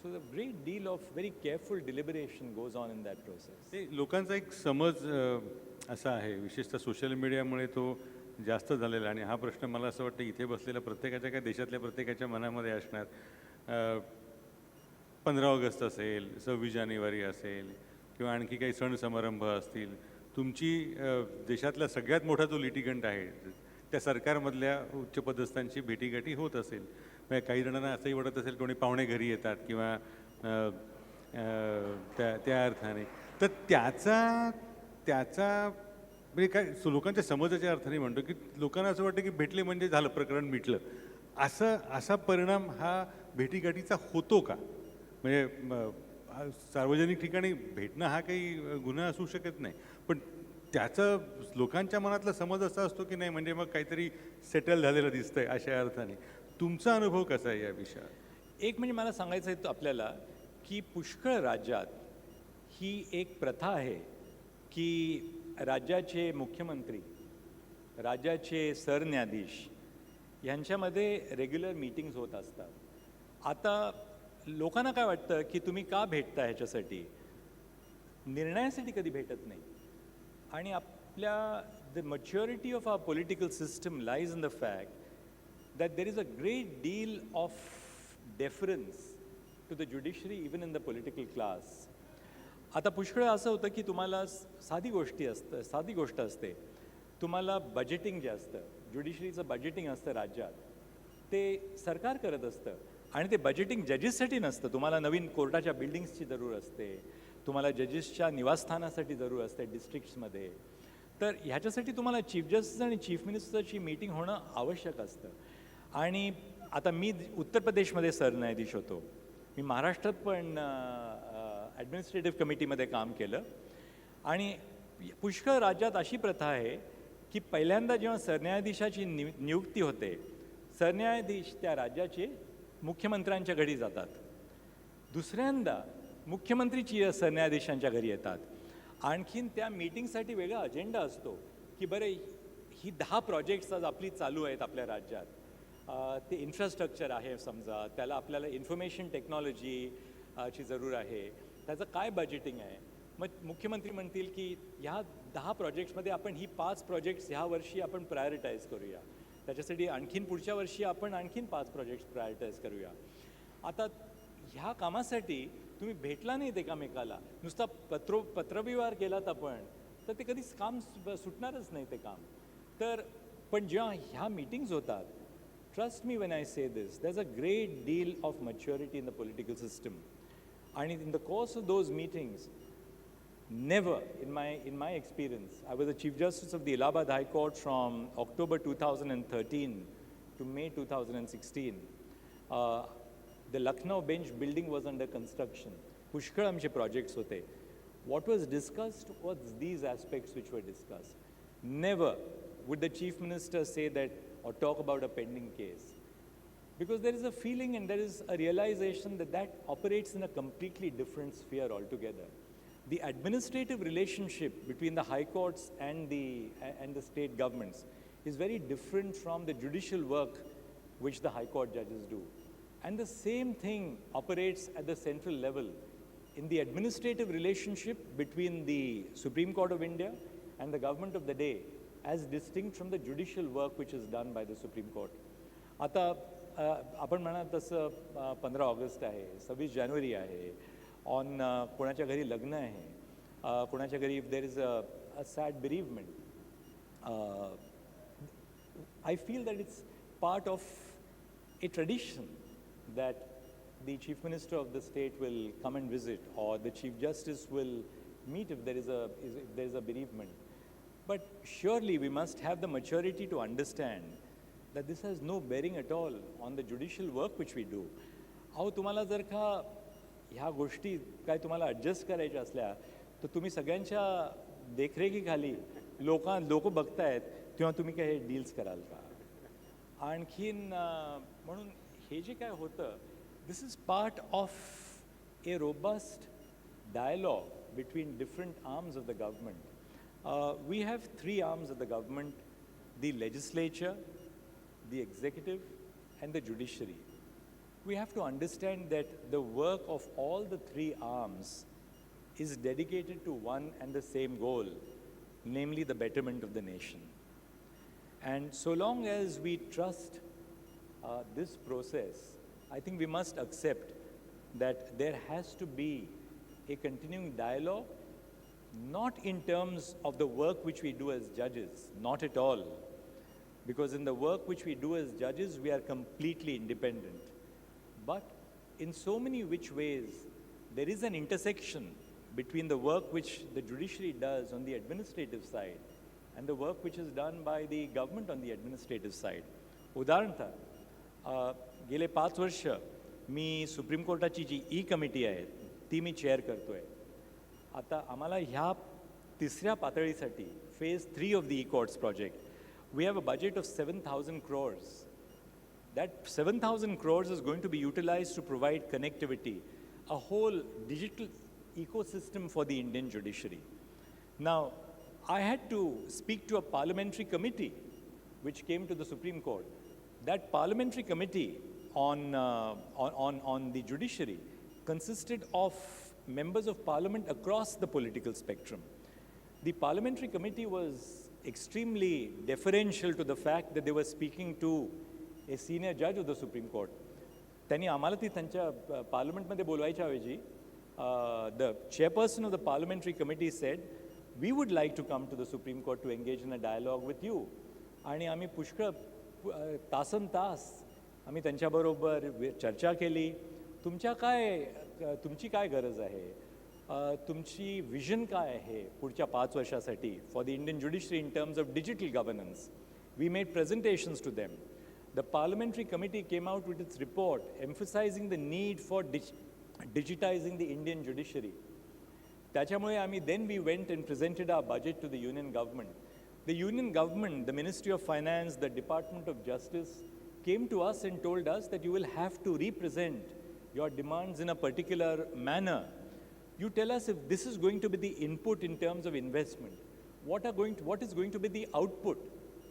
[SPEAKER 4] So a great deal of very careful deliberation goes on in that process.
[SPEAKER 2] ते लोकांचा एक समज असा आहे, विशेषतः social मीडियामुळे तो जास्त झालेला, आणि हा प्रश्न मला असं वाटतं इथे बसलेल्या प्रत्येकाच्या, काय देशातल्या प्रत्येकाच्या मनामध्ये असणार. 15 ऑगस्ट असेल, 26 जानेवारी असेल किंवा आणखी काही सण समारंभ असतील, तुमची देशातला सगळ्यात मोठा जो लिटिगंट आहे त्या सरकारमधल्या उच्चपदस्थांची भेटीगाठी होत असेल. म्हणजे काही जणांना असंही वाटत असेल कोणी पाहुणे घरी येतात किंवा त्या अर्थाने, तर त्याचा म्हणजे काय लोकांच्या समजाच्या अर्थाने म्हणतो की लोकांना असं वाटतं की भेटले म्हणजे झालं, प्रकरण मिटलं. असा परिणाम हा भेटीगाठीचा होतो का? म्हणजे सार्वजनिक ठिकाणी भेटणं हा काही गुन्हा असू शकत नाही, पण त्याचं लोकांच्या मनातला समज असा असतो की नाही म्हणजे मग काहीतरी सेटल झालेलं दिसतंय अशा अर्थाने. तुमचा अनुभव कसा आहे या विषयात?
[SPEAKER 4] एक म्हणजे मला सांगायचं आहे आपल्याला की पुष्कळ राज्यात ही एक प्रथा आहे की राज्याचे मुख्यमंत्री, राज्याचे सरन्यायाधीश यांच्यामध्ये रेग्युलर मीटिंग्स होत असतात. आता लोकांना काय वाटतं की तुम्ही का भेटता ह्याच्यासाठी, निर्णयासाठी कधी भेटत नाही. आणि आपल्या the maturity of our political system lies in the fact that there is a great deal of deference to the judiciary even in the political class. आता पुष्कळ असं होतं की तुम्हाला साधी गोष्ट असते, तुम्हाला बजेटिंग जे असतं, ज्युडिशरीचं बजेटिंग असतं राज्यात, ते सरकार करत असतं. आणि ते बजेटिंग जजेससाठी नसतं. तुम्हाला नवीन कोर्टाच्या बिल्डिंग्सची जरूर असते, तुम्हाला जजेसच्या निवासस्थानासाठी जरूर असते डिस्ट्रिक्ट्समध्ये. तर ह्याच्यासाठी तुम्हाला चीफ जस्टिस आणि चीफ मिनिस्टरची मीटिंग होणं आवश्यक असतं. आणि आता मी उत्तर प्रदेशमध्ये सरन्यायाधीश होतो, मी महाराष्ट्रात पण ॲडमिनिस्ट्रेटिव्ह कमिटीमध्ये काम केलं. आणि पुष्कळ राज्यात अशी प्रथा आहे की पहिल्यांदा जेव्हा सरन्यायाधीशाची नियुक्ती होते, सरन्यायाधीश त्या राज्याचे मुख्यमंत्र्यांच्या घरी जातात. दुसऱ्यांदा मुख्यमंत्री सरन्यायाधीशांच्या घरी येतात. आणखीन त्या मीटिंगसाठी वेगळा अजेंडा असतो की बरं ही 10 प्रोजेक्ट्स आज आपली चालू आहेत आपल्या राज्यात. ते इन्फ्रास्ट्रक्चर आहे समजा, त्याला आपल्याला इन्फॉर्मेशन टेक्नॉलॉजी ची जरूर आहे, त्याचं काय बजेटिंग आहे. मग मुख्यमंत्री म्हणतील की ह्या 10 प्रोजेक्ट्समध्ये आपण ही 5 प्रोजेक्ट्स ह्या वर्षी आपण प्रायोरिटाईज करूया, त्याच्यासाठी आणखीन पुढच्या वर्षी आपण आणखीन 5 प्रोजेक्ट्स प्रायोरिटाईज करूया. आता ह्या कामासाठी तुम्ही भेटला नाहीत एकामेकाला, नुसता पत्रव्यवहार केलात आपण, तर ते कधीच काम सुटणारच नाही ते काम. तर पण जेव्हा ह्या मीटिंग्स होतात, trust me when I say this, there is a great deal of maturity in the political system. आणि in the course of those meetings, never in my experience, I was the Chief Justice of the Allahabad High Court from October 2013 to May 2016. The Lucknow bench building was under construction. Pushkal amche projects hote. What was discussed was these aspects which were discussed. Never would the Chief Minister say that or talk about a pending case, because there is a feeling and there is a realization that operates in a completely different sphere altogether. The administrative relationship between the high courts and the state governments is very different from the judicial work which the high court judges do. And the same thing operates at the central level in the administrative relationship between the Supreme Court of India and the government of the day, as distinct from the judicial work which is done by the Supreme Court. आता आपण म्हणा तसं 15 August आहे, 26 जानेवारी आहे, on कोणाच्या घरी लग्न आहे, कोणाच्या घरी if there is a sad bereavement, I feel that it's part of a tradition that the Chief Minister of the state will come and visit, or the Chief Justice will meet if there is a bereavement. But surely we must have the maturity to understand that this has no bearing at all on the judicial work which we do. अहो तुम्हाला जर का ह्या गोष्टी काय तुम्हाला adjust करायच्या असल्या तर तुम्ही सगळ्यांच्या देखरेखीखाली लोक बघतायत तेव्हा तुम्ही काय हे डील्स कराल का? आणखीन म्हणून हे जे काय होतं, this is part of a robust dialogue between different arms of the government. We have 3 arms of the government, the legislature, the executive and the judiciary. We have to understand that the work of all the 3 arms is dedicated to one and the same goal, namely the betterment of the nation. And so long as we trust this process, I think we must accept that there has to be a continuing dialogue not in terms of the work which we do as judges, not at all. Because in the work which we do as judges, we are completely independent. But in so many which ways, there is an intersection between the work which the judiciary does on the administrative side and the work which is done by the government on the administrative side. उदाहरणतः गेले 5 वर्ष मी supreme कोर्टाची जी committee आहे ती मी chair करतोय. आता आम्हाला ह्या तिसऱ्या पातळीसाठी phase 3 of the courts project, we have a budget of 7,000 crores. That 7,000 crores is going to be utilized to provide connectivity, a whole digital ecosystem for the Indian judiciary. Now, I had to speak to a parliamentary committee which came to the Supreme Court. That parliamentary committee on the judiciary consisted of members of parliament across the political spectrum. The parliamentary committee was extremely deferential to the fact that they were speaking to a senior judge of the Supreme Court. त्यांनी आम्हाला ती त्यांच्या पार्लमेंटमध्ये बोलवायच्या ऐवजी the chairperson of the parliamentary committee said, we would like to come to the Supreme Court to engage in a dialogue with you. आणि आम्ही पुष्कळ तासन तास आम्ही त्यांच्याबरोबर चर्चा केली. तुमची काय गरज आहे, तुमची विजन काय आहे पुढच्या 5 वर्षासाठी for the Indian judiciary in terms of digital governance. We made presentations to them. The parliamentary committee came out with its report emphasizing the need for digitizing the Indian judiciary. त्याच्यामुळे आम्ही then we went and presented our budget to the union government. The union government, the Ministry of Finance, the Department of Justice came to us and told us that you will have to represent your demands in a particular manner. You tell us if this is going to be the input in terms of investment, what is going to be the output,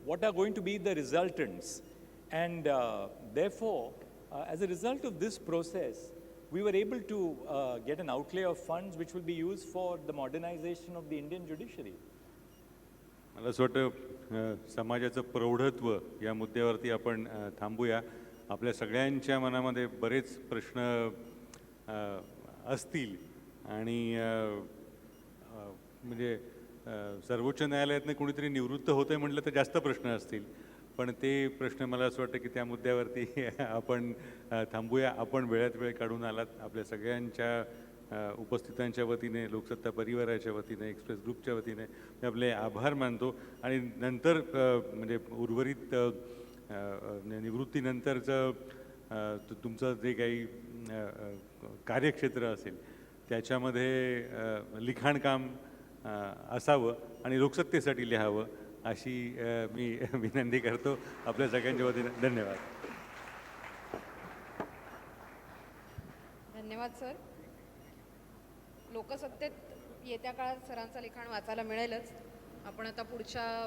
[SPEAKER 4] what are going to be the resultants. And therefore, as a result of this process, we were able to get an outlay of funds which will be used for the modernization of the Indian judiciary.
[SPEAKER 2] मला असं वाटतं समाजाचं प्रौढत्व या मुद्द्यावरती आपण थांबूया. आपल्या सगळ्यांच्या मनामध्ये बरेच प्रश्न असतील आणि म्हणजे सर्वोच्च न्यायालयातनं कोणीतरी निवृत्त होतंय म्हटलं तर जास्त प्रश्न असतील, पण ते प्रश्न मला असं वाटतं की त्या मुद्द्यावरती आपण थांबूया. आपण वेळात वेळ काढून आलात. आपल्या सगळ्यांच्या उपस्थितांच्या वतीने, लोकसत्ता परिवाराच्या वतीने, एक्सप्रेस ग्रुपच्या वतीने मी आपले आभार मानतो. आणि नंतर म्हणजे उर्वरित निवृत्तीनंतरचं तुमचं जे काही कार्यक्षेत्र असेल त्याच्यामध्ये लिखाणकाम असावं आणि लोकसत्तेसाठी लिहावं अशी मी विनंती करतो आपल्या सगळ्यांच्या वतीने. धन्यवाद.
[SPEAKER 1] धन्यवाद सर. लोकसत्तेत येत्या काळात सरांचं लिखाण वाचायला मिळेलच. आपण आता पुढच्या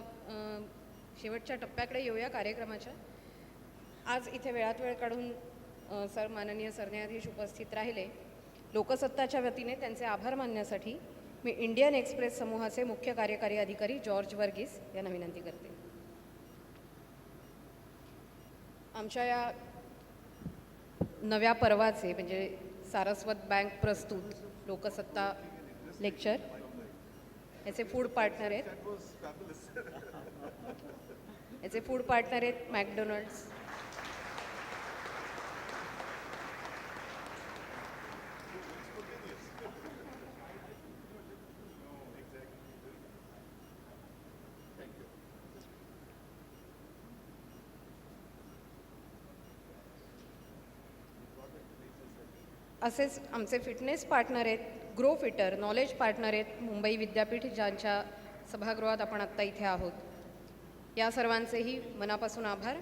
[SPEAKER 1] शेवटच्या टप्प्याकडे येऊया कार्यक्रमाच्या. आज इथे वेळात वेळ काढून सर, माननीय सरन्यायाधीश उपस्थित राहिले. लोकसत्ताच्या वतीने त्यांचे आभार मानण्यासाठी मी इंडियन एक्सप्रेस समूहाचे मुख्य कार्यकारी अधिकारी जॉर्ज वर्गीस यांना विनंती करते. आमच्या या नव्या पर्वाचे म्हणजे सारस्वत बँक प्रस्तुत लोकसत्ता लेक्चर याचे फूड पार्टनर आहेत मॅकडोनल्ड्स. असेच आमचे फिटनेस पार्टनर आहेत ग्रो फिटर, नॉलेज पार्टनर आहेत मुंबई विद्यापीठ, ज्यांच्या सभागृहात आपण आत्ता इथे आहोत. या सर्वांचेही मनापासून आभार.